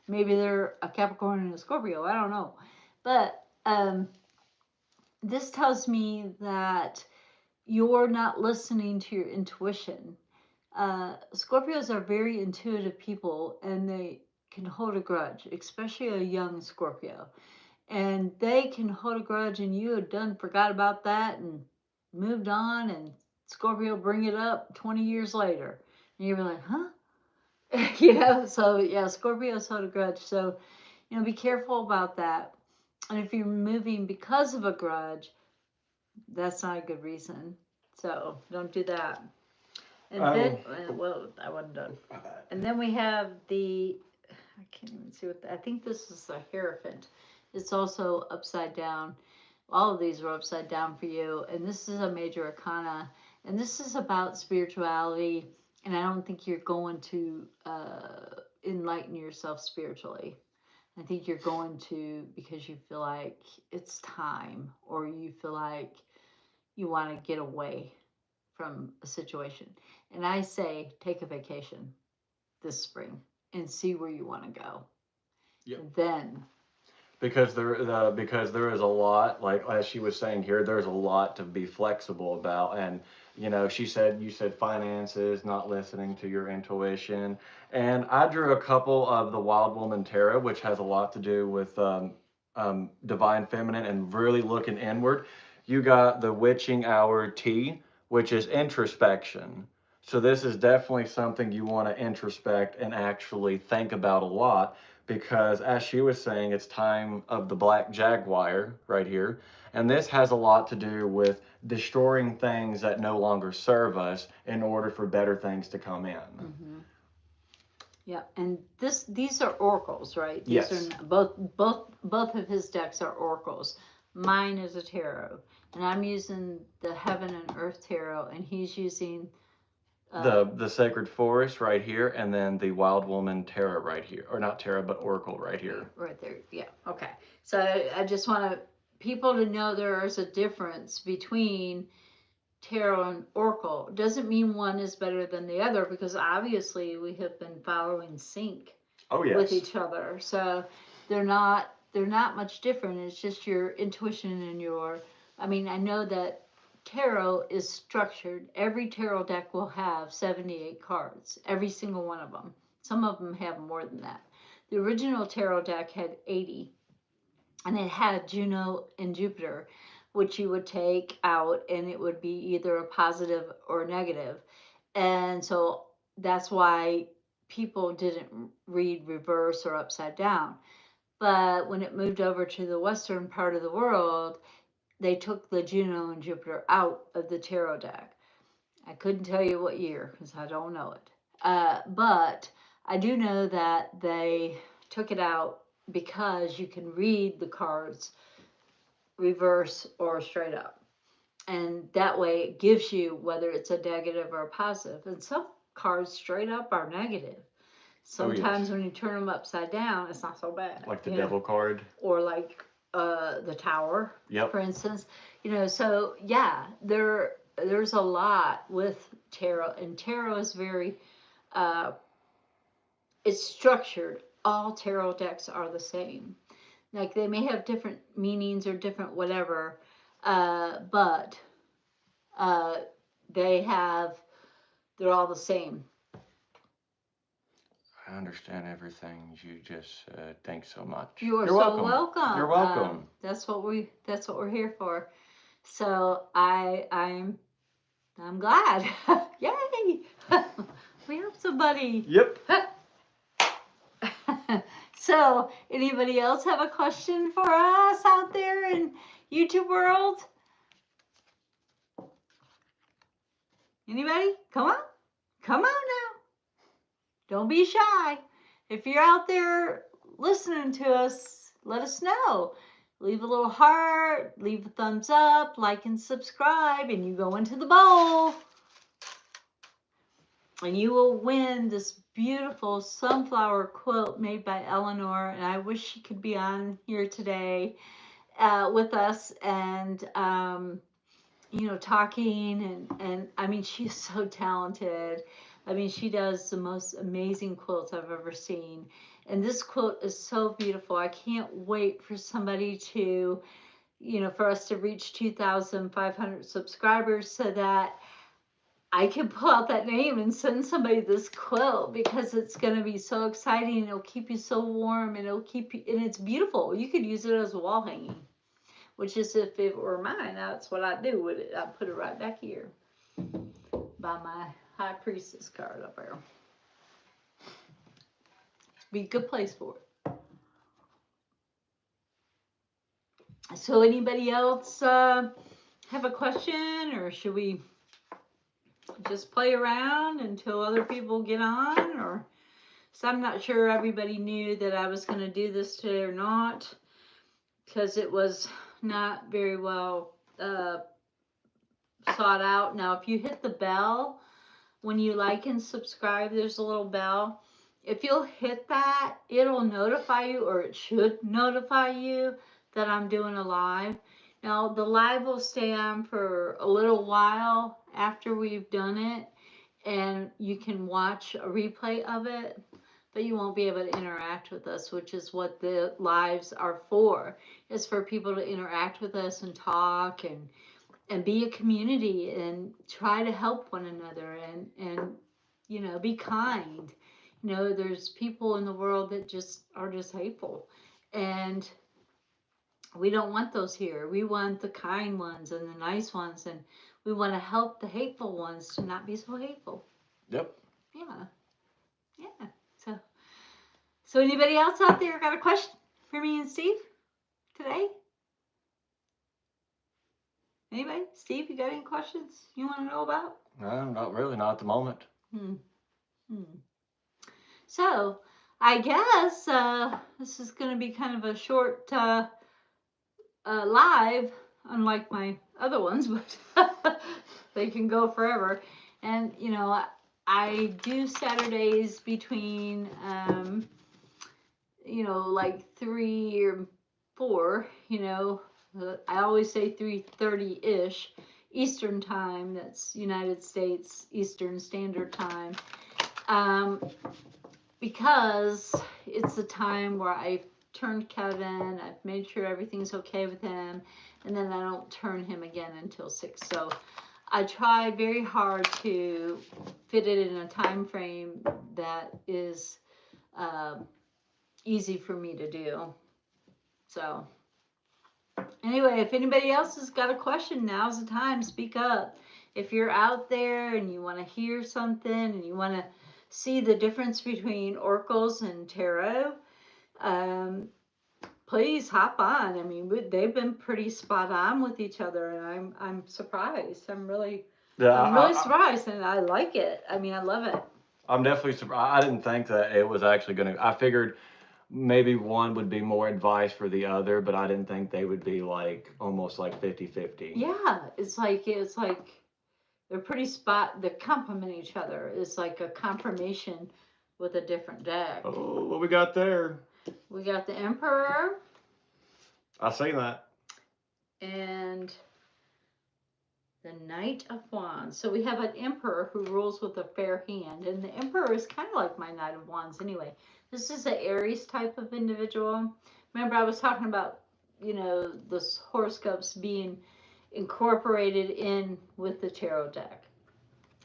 maybe they're a Capricorn and a Scorpio. I don't know. But this tells me that you're not listening to your intuition. Scorpios are very intuitive people and they can hold a grudge, especially a young Scorpio. And they can hold a grudge and you had done forgot about that and moved on, and Scorpio bring it up 20 years later. And you're like, huh? So yeah, Scorpios hold a grudge. So, be careful about that. And if you're moving because of a grudge, that's not a good reason. So don't do that. And then, Oh, well, I wasn't done. And then we have I can't even see I think this is a Hierophant. It's also upside down. All of these are upside down for you. And this is a major arcana. And this is about spirituality. And I don't think you're going to enlighten yourself spiritually. I think you're going to because you feel like it's time, or you feel like you want to get away from a situation. And I say take a vacation this spring and see where you want to go. yep. And then, Because there is a lot, like as she was saying here, there's a lot to be flexible about. And you said finances, not listening to your intuition. And I drew a couple of the Wild Woman Tarot, which has a lot to do with divine feminine and really looking inward. You got the Witching Hour T, which is introspection. So this is definitely something you want to introspect and actually think about a lot, because as she was saying, it's time of the black jaguar right here. And this has a lot to do with destroying things that no longer serve us in order for better things to come in. mm-hmm. Yeah, and these are oracles, right? These Yes. are both of his decks are oracles. Mine is a tarot, and I'm using the Heaven and Earth tarot, and he's using The sacred forest right here, and then the wild woman tarot right here, or not tarot but oracle right here. right there. Yeah. Okay. So I just want people to know there is a difference between tarot and oracle. Doesn't mean one is better than the other, because obviously we have been following sync Oh with yes. each other. So they're not much different. It's just your intuition and your. I mean, I know that tarot is structured. Every tarot deck will have 78 cards. Every single one of them. Some of them have more than that. The original tarot deck had 80, and it had Juno and Jupiter, which you would take out, and it would be either a positive or a negative. And so that's why people didn't read reverse or upside down. But when it moved over to the western part of the world, they took the Juno and Jupiter out of the tarot deck. I couldn't tell you what year because I don't know it. But I do know that they took it out because you can read the cards reverse or straight up. And that way it gives you whether it's a negative or a positive. And some cards straight up are negative. Oh yes. Sometimes when you turn them upside down, it's not so bad. Like the devil card. Or like the tower, Yep. for instance. So yeah, there's a lot with tarot, and tarot is very uh, it's structured. All tarot decks are the same. Like they may have different meanings or different whatever, but uh, they have they're all the same. I understand everything you just said. Thanks so much. You are You're so welcome. welcome. You're welcome. That's what we're here for. So I'm glad. Yay! We have somebody. Yep. So, anybody else have a question for us out there in YouTube world? Anybody? Come on. Come on now. Don't be shy. If you're out there listening to us, let us know. Leave a little heart, leave a thumbs up, like and subscribe, and you go into the bowl. And you will win this beautiful sunflower quilt made by Eleanor. And I wish she could be on here today with us and, talking. And I mean, she's so talented. I mean, she does the most amazing quilts I've ever seen. And this quilt is so beautiful. I can't wait for somebody to for us to reach 2,500 subscribers so that I can pull out that name and send somebody this quilt because it's going to be so exciting and it'll keep you so warm and it'll keep you, and it's beautiful. You could use it as a wall hanging, which is if it were mine, that's what I'd do with it. I'd put it right back here by my high priestess card up there. Be a good place for it. So, anybody else have a question, or should we just play around until other people get on? Or so I'm not sure everybody knew that I was going to do this today or not because it was not very well sought out. Now, if you hit the bell when you like and subscribe, there's a little bell. If you'll hit that, it'll notify you, or it should notify you, that I'm doing a live. Now, the live will stay on for a little while after we've done it, and you can watch a replay of it, but you won't be able to interact with us, which is what the lives are for. It's for people to interact with us and talk and be a community and try to help one another and be kind. There's people in the world that just are just hateful, and we don't want those here. We want the kind ones and the nice ones, and we want to help the hateful ones to not be so hateful. Yep. Yeah. Yeah. So anybody else out there got a question for me and Steve today? Anybody? Steve, you got any questions you want to know about? No, not really, not at the moment. Hmm. Hmm. So I guess this is going to be kind of a short live, unlike my other ones, but they can go forever. And I do Saturdays between like 3 or 4. I always say 3:30 ish Eastern time. That's United States Eastern Standard Time. Um, because it's the time where I've turned Kevin, I've made sure everything's okay with him, and then I don't turn him again until 6. So I try very hard to fit it in a time frame that is uh, easy for me to do. So anyway, if anybody else has got a question, now's the time. Speak up. If you're out there and you want to hear something and you want to see the difference between oracles and tarot, um, please hop on. I mean, they've been pretty spot on with each other, and I'm surprised. Yeah, I'm really surprised, and I like it. I mean, I love it. I'm definitely surprised. I didn't think that it was actually going to. I figured maybe one would be more advice for the other, but I didn't think they would be like almost like 50-50. Yeah, it's like they're pretty they complement each other. It's like a confirmation with a different deck. Oh, what we got there? We got the Emperor. I see that. And the Knight of Wands. So we have an Emperor who rules with a fair hand. And the Emperor is kind of like my Knight of Wands anyway. This is an Aries type of individual. Remember, I was talking about, the horoscopes being incorporated in with the tarot deck.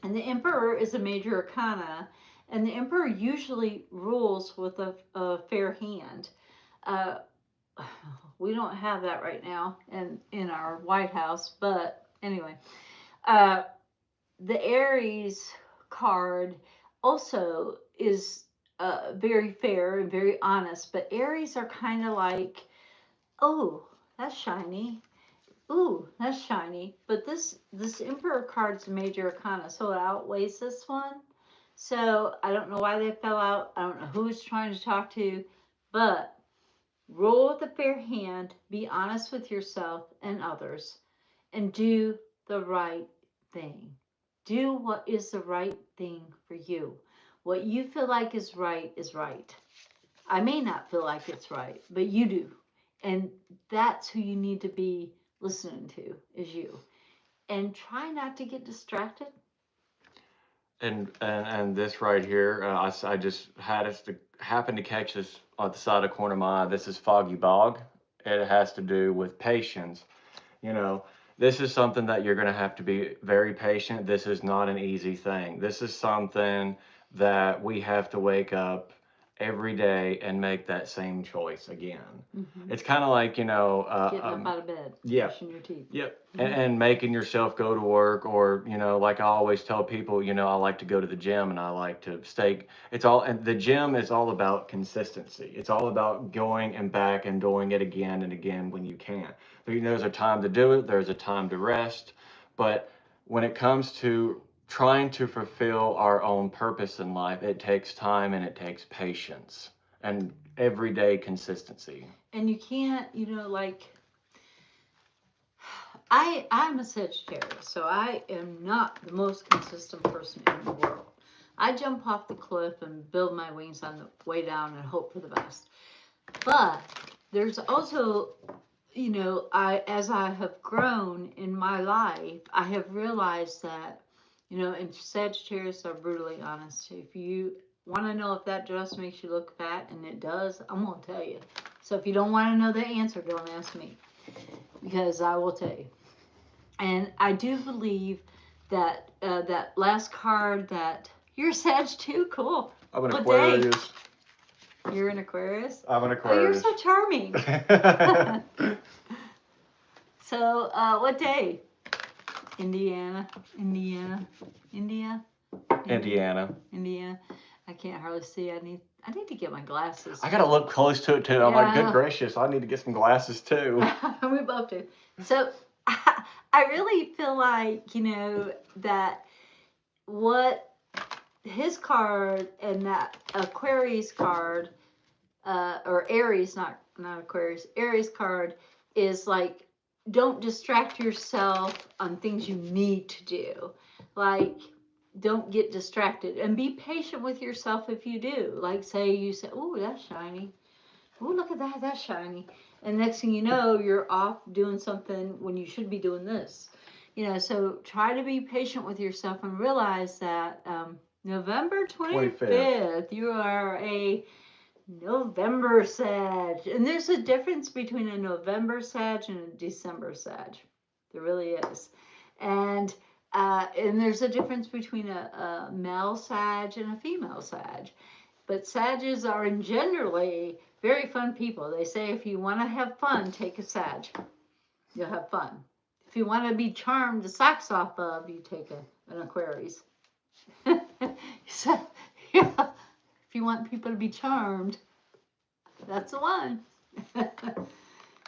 And the Emperor is a major arcana. And the Emperor usually rules with a fair hand. Uh, we don't have that right now in our White House, but anyway, uh, the Aries card also is very fair and very honest, but Aries are kind of like, oh, that's shiny. Ooh, that's shiny. But this Emperor card's a major arcana, so it outweighs this one. So I don't know why they fell out. I don't know who it's trying to talk to, but roll with a fair hand, be honest with yourself and others, and do the right thing. Do what is the right thing for you. What you feel like is right is right. I may not feel like it's right, but you do. And that's who you need to be listening to, is you. And try not to get distracted. And this right here, I just had us to happen to catch this on the side of the corner of my eye. This is Foggy Bog, it has to do with patience. You know, this is something that you're going to have to be very patient. This is not an easy thing. This is something that we have to wake up every day and make that same choice again. Hmm. It's kind of like, Getting up out of bed, yeah, brushing your teeth. yep. Hmm. And making yourself go to work, or, like I always tell people, I like to go to the gym and I like to stay. And the gym is all about consistency. It's all about going and back and doing it again and again when you can. There's a time to do it, there's a time to rest. But when it comes to trying to fulfill our own purpose in life, it takes time and it takes patience and everyday consistency. And you can't, like I'm a Sagittarius, so I am not the most consistent person in the world. I jump off the cliff and build my wings on the way down and hope for the best. But there's also, I as I have grown in my life, I have realized that, and Sagittarius are brutally honest. If you want to know if that dress makes you look fat, and it does, I'm gonna tell you. So if you don't want to know the answer, don't ask me, because I will tell you. And I do believe that that last card, that you're Sag too. Cool. I'm an What day? Aquarius. You're an Aquarius. I'm an Oh, you're Aquarius. so charming. So, what day? Indiana, Indiana, India, Indiana. Indiana. I can't hardly see. I need to get my glasses. I gotta look close to it too. I'm like, good gracious, I need to get some glasses too. We both do. So I really feel like, that what his card and that Aquarius card, or Aries, not Aquarius, Aries card is like, don't distract yourself on things you need to do. Like, don't get distracted, and be patient with yourself if you do. Like, say you say, "Oh, that's shiny. Oh, look at that, that's shiny." And next thing you know, you're off doing something when you should be doing this. So try to be patient with yourself and realize that November 25th, you are a November Sag. And there's a difference between a November Sag and a December Sag. There really is. And there's a difference between a male Sag and a female Sag. But Sages are in generally very fun people. They say if you want to have fun, take a Sag. You'll have fun. If you want to be charmed the socks off of, you take an Aquarius. So, yeah, if you want people to be charmed, that's the one.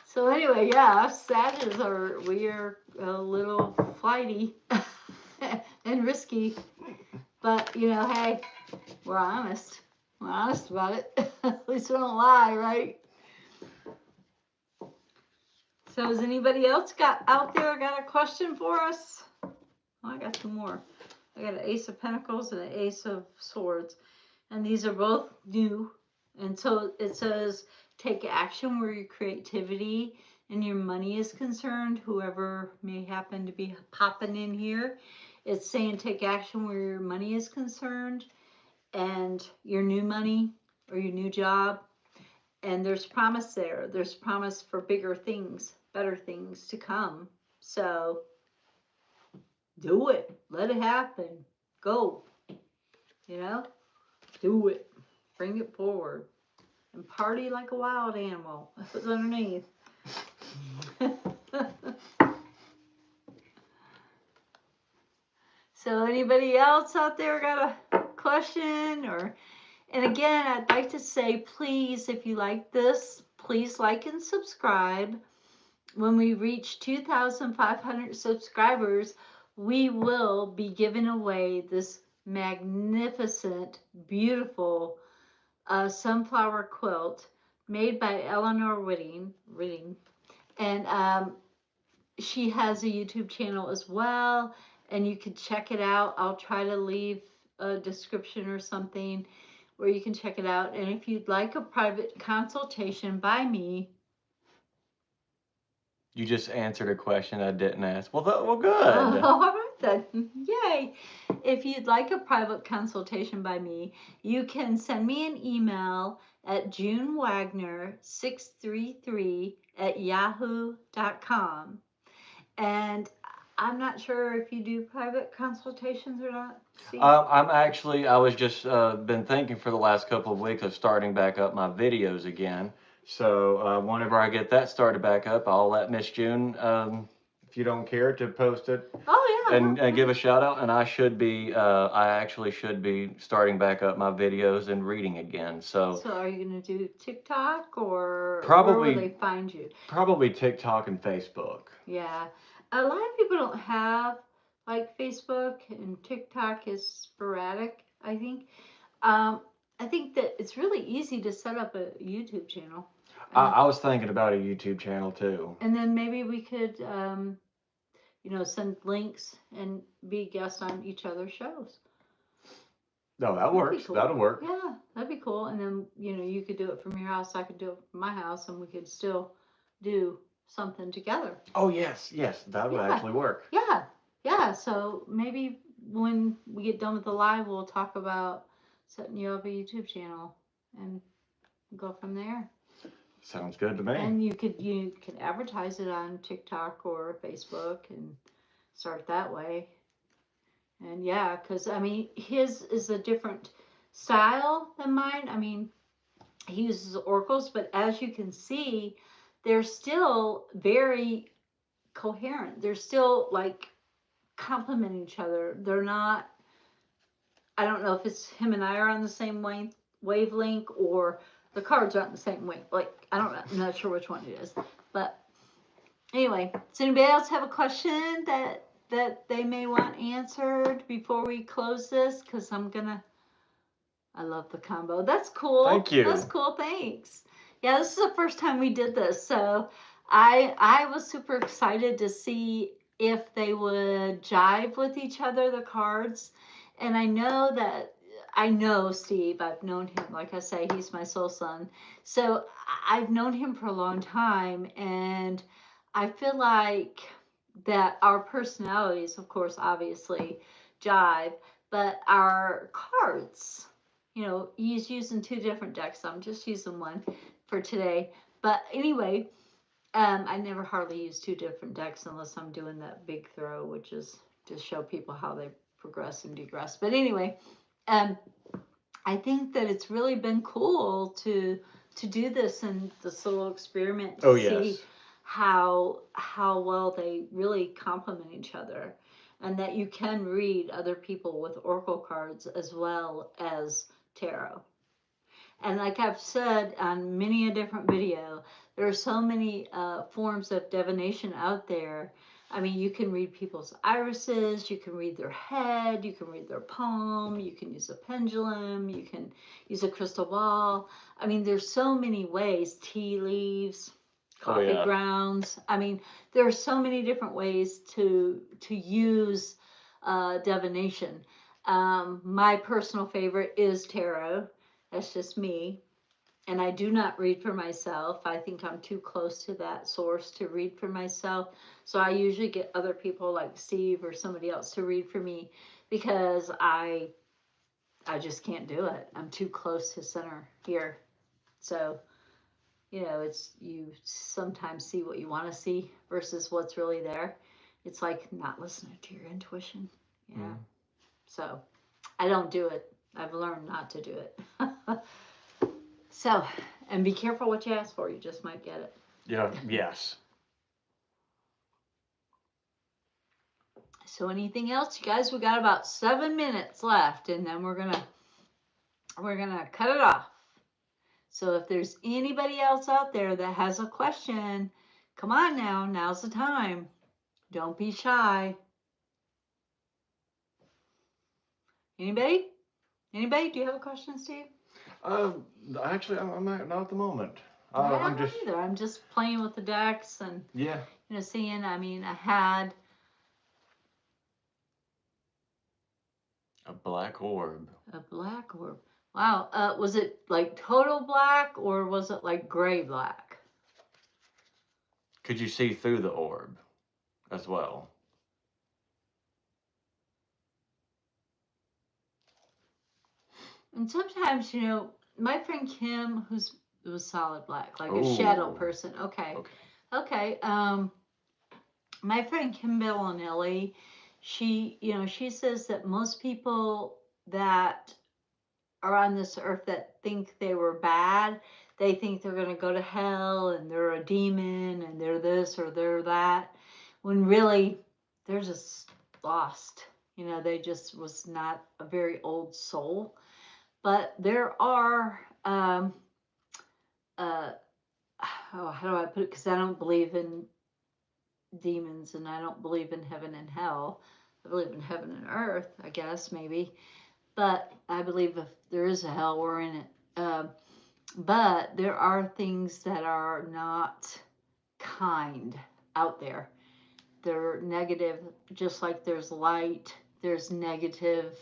So anyway, yeah, us Sages we are a little flighty and risky, but hey, we're honest. We're honest about it. At least we don't lie, right? So has anybody else out there got a question for us? Oh, I got two more. I got an Ace of Pentacles and an Ace of Swords, and these are both new. And so it says, take action where your creativity and your money is concerned. Whoever may happen to be popping in here, it's saying take action where your money is concerned and your new money or your new job. And there's promise there. There's promise for bigger things, better things to come. So do it. Let it happen. Go. You know? Do it. Bring it forward. And party like a wild animal. That's what's underneath. So anybody else out there got a question? And again, I'd like to say, please, if you like this, please like and subscribe. When we reach 2,500 subscribers, we will be giving away this magnificent, beautiful sunflower quilt made by Eleanor Whitting. And she has a YouTube channel as well, and you can check it out. I'll try to leave a description or something where you can check it out. And if you'd like a private consultation by me, You just answered a question I didn't ask. Well, good. all right. then yay. If you'd like a private consultation by me, you can send me an email at junewagner633@yahoo.com. And I'm not sure if you do private consultations or not, Steve. I was just been thinking for the last couple of weeks of starting back up my videos again. So whenever I get that started back up, I'll let Miss June, if you don't care, to post it Oh, yeah. and give a shout out. And I actually should be starting back up my videos and reading again. So So, are you going to do TikTok or where will they probably find you? probably TikTok and Facebook. Yeah. A lot of people don't have like Facebook, and TikTok is sporadic, I think. Um, I think that it's really easy to set up a YouTube channel. And, I was thinking about a YouTube channel too. and then maybe we could, send links and be guests on each other's shows. No, that That'd be works. cool. That'll work. Yeah, that'd be cool. And then, you could do it from your house, I could do it from my house, and we could still do something together. Oh yes, yes, that would Yeah, actually work. yeah, yeah. So maybe when we get done with the live, we'll talk about setting you up a YouTube channel and go from there. Sounds good to me. And you could advertise it on TikTok or Facebook and start that way. And yeah, because I mean, his is a different style than mine. I mean, he uses oracles, but as you can see, they're still very coherent. They're still like complement each other. They're not. I don't know if it's him and I are on the same wavelength or the cards are on the same wave. Like I don't know. I'm not sure which one it is. But anyway, does anybody else have a question that they may want answered before we close this? Because I love the combo. That's cool. Thank you. That's cool. Thanks. Yeah, this is the first time we did this, so I was super excited to see if they would jive with each other, the cards. And I know Steve. I've known him. Like I say, he's my soul son. So I've known him for a long time, and I feel like that our personalities, of course, obviously jive, but our cards, he's using two different decks. So I'm just using one for today. But anyway, I never hardly use two different decks unless I'm doing that big throw, which is to show people how they progress and degress. But anyway, um, I think that it's really been cool to do this and this little experiment to Oh see yes. how well they really complement each other, and that you can read other people with oracle cards as well as tarot. And like I've said on many a different video, there are so many forms of divination out there. I mean, you can read people's irises, you can read their head, you can read their palm, you can use a pendulum, you can use a crystal ball. I mean, there's so many ways. Tea leaves, Oh coffee yeah. grounds. I mean, there are so many different ways to use divination. My personal favorite is tarot. That's just me. And I do not read for myself. I think I'm too close to that source to read for myself. So I usually get other people like Steve or somebody else to read for me because I just can't do it. I'm too close to center here. So, it's you sometimes see what you want to see versus what's really there. It's like not listening to your intuition. Yeah. Mm. So I don't do it. I've learned not to do it. So, and be careful what you ask for. You just might get it. Yeah. Yes. So, anything else, you guys? We got about 7 minutes left, and then we're gonna cut it off. So, if there's anybody else out there that has a question, come on now. Now's the time. Don't be shy. Anybody? Anybody? Do you have a question, Steve? Uh, Actually, I'm not at the moment. Yeah, I'm I'm not just either. I'm just playing with the decks and yeah. seeing. I mean, I had A black orb. a black orb. Wow. Was it like total black or was it like gray black? Could you see through the orb as well? And sometimes, my friend Kim, who's was solid black, like a shadow Oh, person. Okay, okay. okay. My friend Kim Bellinelli, she says that most people that are on this earth that think they were bad, they think they're going to go to hell and they're a demon and they're this or they're that, when really they're just lost. They just was not a very old soul. But there are, uh, oh, how do I put it? Because I don't believe in demons and I don't believe in heaven and hell. I believe in heaven and earth, I guess, maybe. But I believe if there is a hell, we're in it. But there are things that are not kind out there. They're negative, just like there's light, there's negative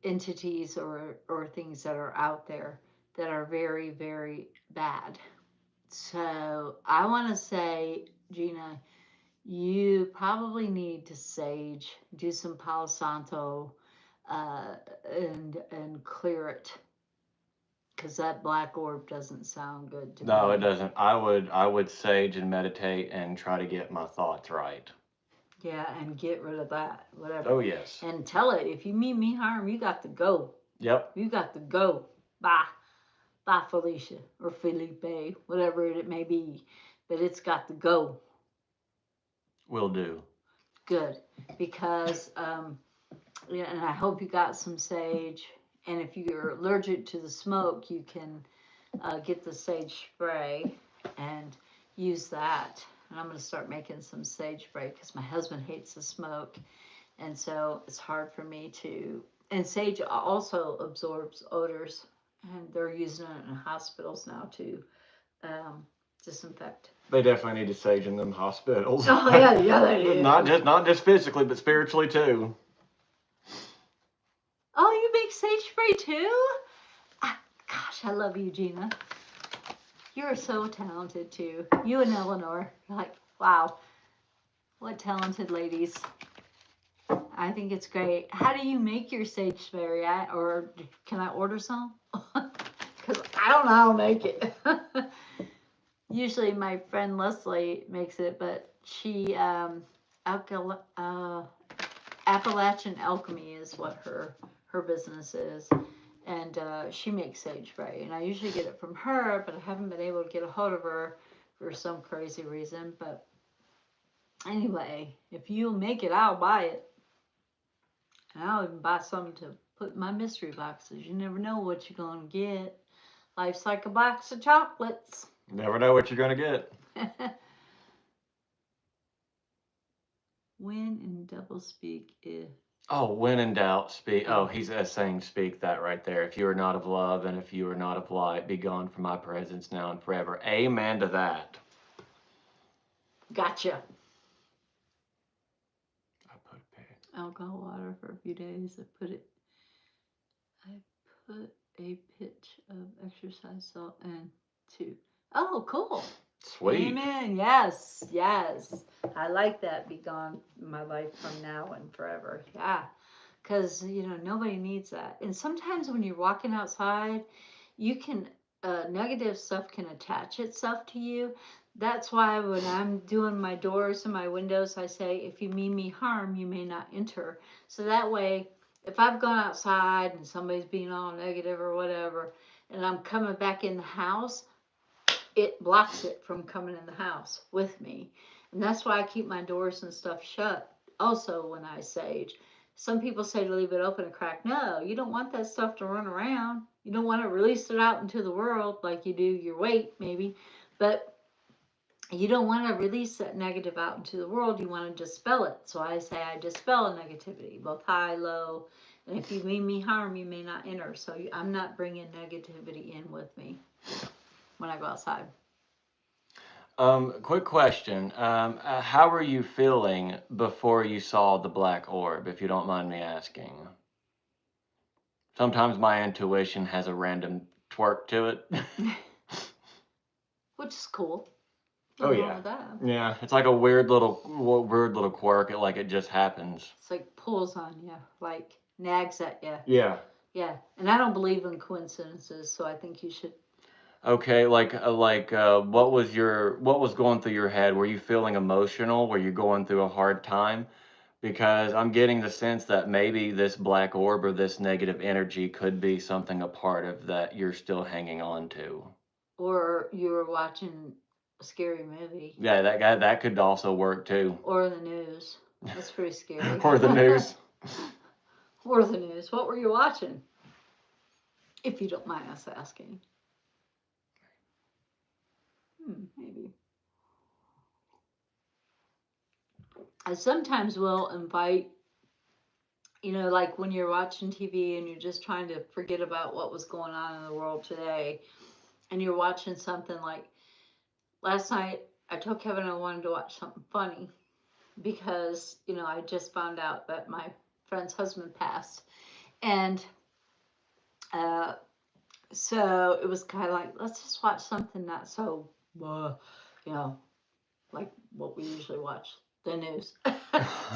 entities or things that are out there that are very, very bad. So I want to say, Gina, you probably need to sage, do some Palo Santo, and clear it, because that black orb doesn't sound good to No, it me. doesn't. I would sage and meditate and try to get my thoughts right. Yeah, and get rid of that, Oh whatever. yes. And tell it, if you mean me harm, you got to go. Yep. You got to go. Bye. Bye, Felicia or Felipe, whatever it may be. But it's got to go. Will do. Good. Because, yeah, and I hope you got some sage. And if you're allergic to the smoke, you can get the sage spray and use that. And I'm going to start making some sage spray because my husband hates the smoke. And so it's hard for me to. And sage also absorbs odors, and they're using it in hospitals now to um, disinfect. They definitely need to sage in them hospitals. Oh yeah, yeah, they not do. just not just physically, but spiritually too. Oh, you make sage spray too? Ah, gosh, I love you, Gina. You're so talented too. You and Eleanor, like, wow, what talented ladies. I think it's great. How do you make your sage spray? Or can I order some? Because I don't know how to make it. Usually my friend Leslie makes it, but she Appalachian Alchemy is what her business is, and she makes sage spray, and I usually get it from her, but I haven't been able to get a hold of her for some crazy reason. But anyway, if you make it, I'll buy it, and I'll even buy some to put in my mystery boxes. You never know what you're gonna get. Life's like a box of chocolates. Never know what you're gonna get. When in double speak, if Oh, when in doubt, speak. Oh, oh, he's saying, speak that right there. If you are not of love and if you are not of light, be gone from my presence now and forever. Amen to that. gotcha. I put a pin. Alcohol water for a few days. I put a pinch of exercise salt and two. Oh, cool. Sweet. Amen. Yes, yes. I like that. Be gone in my life from now and forever. Yeah. Because, nobody needs that. And sometimes when you're walking outside, you can, negative stuff can attach itself to you. That's why when I'm doing my doors and my windows, I say, if you mean me harm, you may not enter. So that way, if I've gone outside and somebody's being all negative or whatever, and I'm coming back in the house, it blocks it from coming in the house with me. And that's why I keep my doors and stuff shut also when I sage. Some people say to leave it open a crack. No, you don't want that stuff to run around. You don't want to release it out into the world like you do your weight, maybe. But you don't want to release that negative out into the world. You want to dispel it. So I say I dispel negativity, both high, low. And if you mean me harm, you may not enter. So I'm not bringing negativity in with me when I go outside. Quick question. How were you feeling before you saw the black orb, if you don't mind me asking? Sometimes my intuition has a random twerk to it. Which is cool. Oh Nothing wrong yeah, with that. yeah. It's like a weird little quirk. It just happens. It's like pulls on you, like nags at you. Yeah. Yeah, and I don't believe in coincidences, so I think you should. Okay, what was going through your head? Were you feeling emotional? Were you going through a hard time? Because I'm getting the sense that maybe this black orb or this negative energy could be something a part of that you're still hanging on to. Or you were watching a scary movie. Yeah, that could also work too. Or the news. That's pretty scary. Or the news. Or the news. What were you watching? If you don't mind us asking. Maybe. I sometimes will invite, like when you're watching TV and you're just trying to forget about what was going on in the world today, and you're watching something like last night, I told Kevin I wanted to watch something funny because, I just found out that my friend's husband passed. And uh, so it was kind of like, let's just watch something not so, you know, like what we usually watch, the news.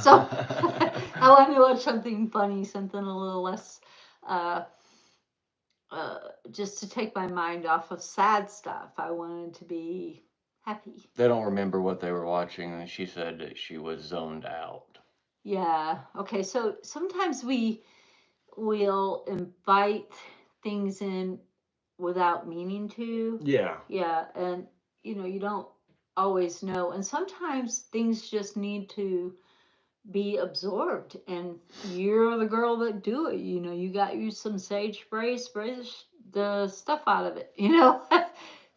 So I wanted to watch something funny, something a little less, uh, uh, just to take my mind off of sad stuff. I wanted to be happy. They don't remember what they were watching, and she said that she was zoned out. Yeah. Okay. So sometimes we will invite things in without meaning to. Yeah. Yeah. And, you don't always know. And sometimes things just need to be absorbed. And you're the girl that do it. You got you some sage spray the stuff out of it,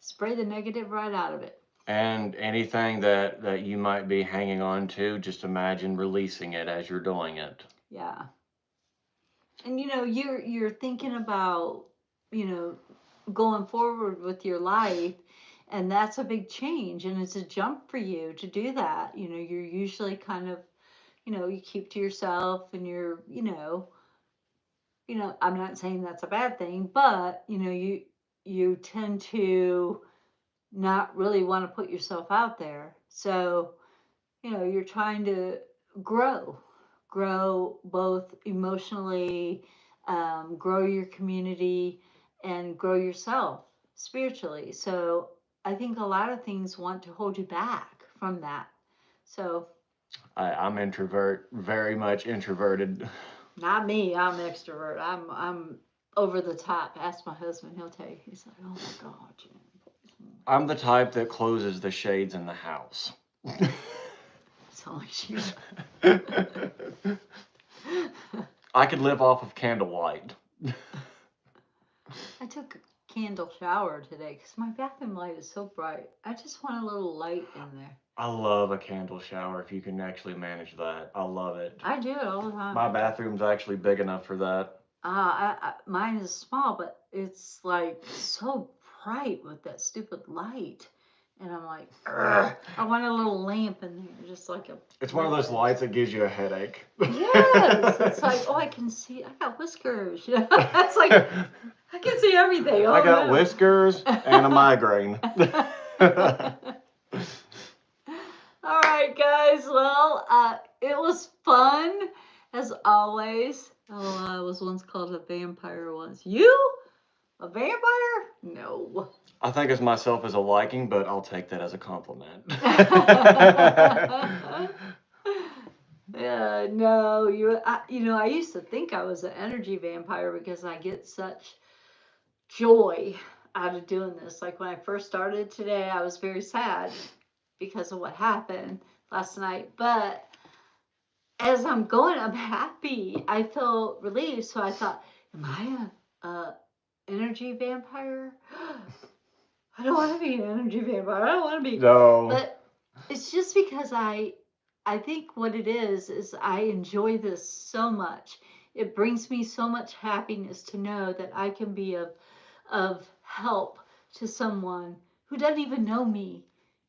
spray the negative right out of it. And anything that you might be hanging on to, just imagine releasing it as you're doing it. Yeah. And you're thinking about, you know, going forward with your life, and that's a big change, and it's a jump for you to do that. You're usually kind of, you keep to yourself, and I'm not saying that's a bad thing, but you tend to not really want to put yourself out there. So, you're trying to grow, grow both emotionally, grow your community, and grow yourself spiritually. So I think a lot of things want to hold you back from that. So I'm introvert, very much introverted. not me. I'm extrovert. I'm over the top. Ask my husband. He'll tell you. He's like, oh my god, Jen. I'm the type that closes the shades in the house. It's only you. I could live off of candlelight. I took a candle shower today because my bathroom light is so bright. I just want a little light in there. I love a candle shower if you can actually manage that. I love it. I do it all the time. My bathroom's actually big enough for that. Mine is small, but it's like so bright with that stupid light. And I'm like, "Ugh." I want a little lamp in there, just like a. It's one of those lights that gives you a headache. Yes, it's like, oh, I can see. I got whiskers. It's like I can see everything. Oh, I got no. whiskers and a migraine. All right, guys. Well, it was fun as always. Oh, I was once called a vampire once. You? A vampire? No. I think of myself as a liking, but I'll take that as a compliment. Yeah, no, I used to think I was an energy vampire because I get such joy out of doing this. Like when I first started today, I was very sad because of what happened last night. But as I'm going, I'm happy. I feel relieved. So I thought, am I a energy vampire? I don't want to be an energy vampire. I don't want to be. No. But it's just because I think what it is I enjoy this so much. It brings me so much happiness to know that I can be of help to someone who doesn't even know me.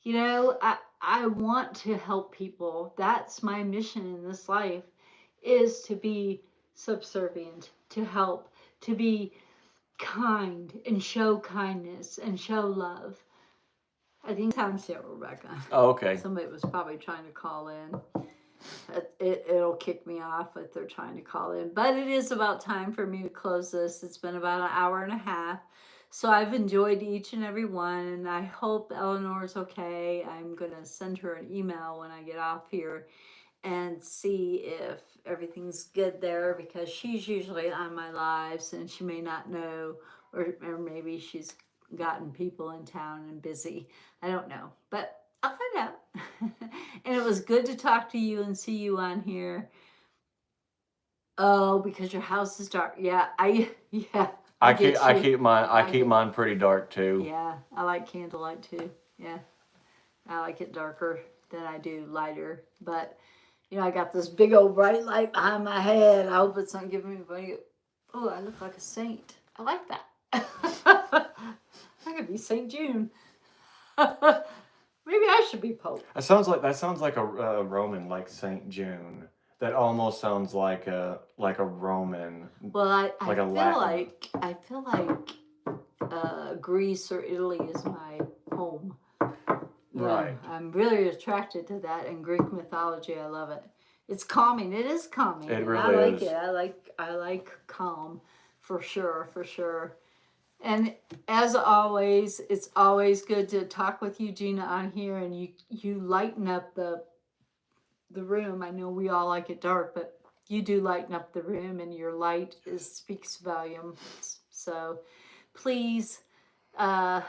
I want to help people. That's my mission in this life is to be subservient, to help, to be kind and show kindness and show love. I think sounds here, Rebecca. Oh, okay. Somebody was probably trying to call in. It'll kick me off if they're trying to call in. But it is about time for me to close this. It's been about an hour and a half. So I've enjoyed each and every one, and I hope Eleanor's okay. I'm going to send her an email when I get off here and see if everything's good there because she's usually on my lives and she may not know, or maybe she's gotten people in town and busy. I don't know, but I'll find out. And it was good to talk to you and see you on here. Oh, because your house is dark. Yeah, yeah, I get you. I I keep get mine pretty dark too. Yeah, I like candlelight too. Yeah, I like it darker than I do lighter. But I got this big old bright light behind my head. I hope it's not giving me any. Oh, I look like a saint. I like that. I could be Saint June. Maybe I should be Pope. That sounds like a Roman, like Saint June. That almost sounds like a Roman, Well, like a Latin. I feel like Greece or Italy is my home. Yeah, Right. I'm really attracted to that and Greek mythology. I love it. It's calming. It is calming, It and I really like it. is. I like calm, for sure, for sure. And as always, it's always good to talk with you, Gina, on here, and you lighten up the room. I know we all like it dark, but you do lighten up the room, and your light speaks volumes. So please, uh,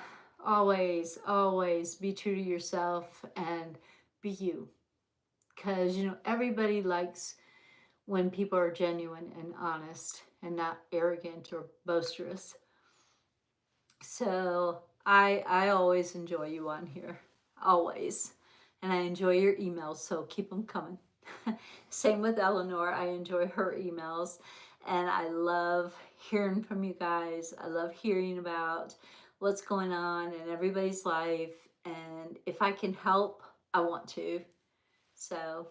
always be true to yourself and be you, because everybody likes when people are genuine and honest and not arrogant or boisterous. So I always enjoy you on here, always, and I enjoy your emails. So keep them coming. Same with Eleanor. I enjoy her emails, and I love hearing from you guys. I love hearing about what's going on in everybody's life, and if I can help, I want to. So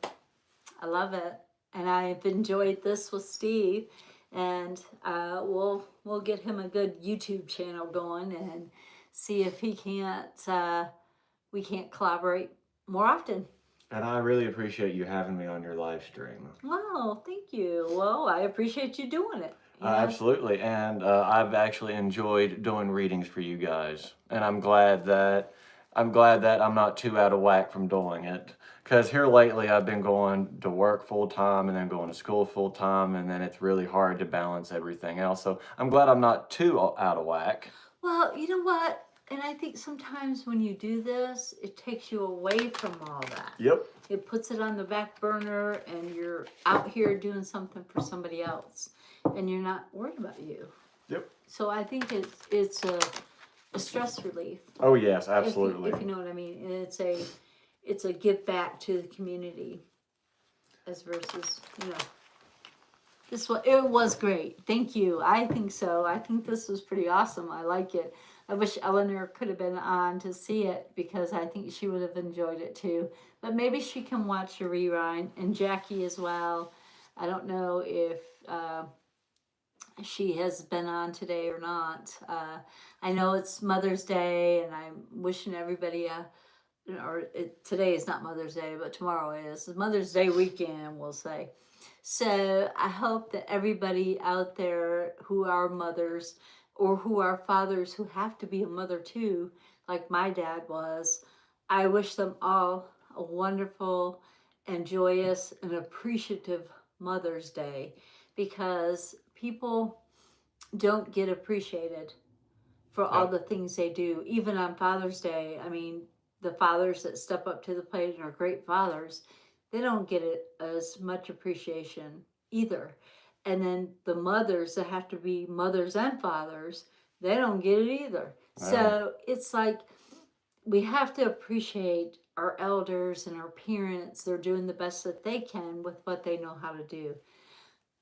I love it, and I've enjoyed this with Steve, and we'll get him a good YouTube channel going and see if he can't we can't collaborate more often. And I really appreciate you having me on your live stream. Well, thank you. Well, I appreciate you doing it. You know, Absolutely, and I've actually enjoyed doing readings for you guys, and I'm glad that I'm not too out of whack from doing it. Because here lately, I've been going to work full time and then going to school full time, and then it's really hard to balance everything else. So I'm glad I'm not too out of whack. well, you know what? And I think sometimes when you do this, it takes you away from all that. Yep. It puts it on the back burner, and you're out here doing something for somebody else, and you're not worried about you. Yep. So I think it's a stress relief. Oh yes, If absolutely. you know what I mean. And it's a give back to the community, as versus it was great. Thank you. I think so. I think this was pretty awesome. I like it. I wish Eleanor could have been on to see it because I think she would have enjoyed it too. But maybe she can watch a rerun, and Jackie as well. I don't know if she has been on today or not. I know it's Mother's Day, and I'm wishing everybody today is not Mother's Day, but tomorrow is Mother's Day weekend, we'll say. So I hope that everybody out there who are mothers or who are fathers who have to be a mother too, like my dad was, I wish them all a wonderful and joyous and appreciative Mother's Day, because people don't get appreciated for all Yep. the things they do. Even on Father's Day, I mean, the fathers that step up to the plate and are great fathers, they don't get it as much appreciation either. And then the mothers that have to be mothers and fathers, they don't get it either. Well, So it's like we have to appreciate our elders and our parents. They're doing the best that they can with what they know how to do.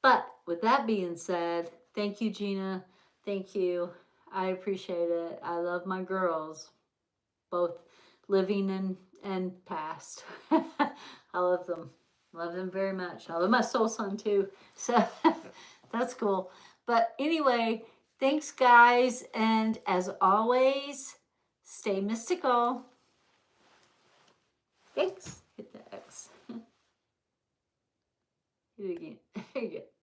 But with that being said, thank you, Gina. Thank you. I appreciate it. I love my girls, both living and past. I love them. Love them very much. I love my soul son too. So that's cool. But anyway, thanks guys. And as always, stay mystical.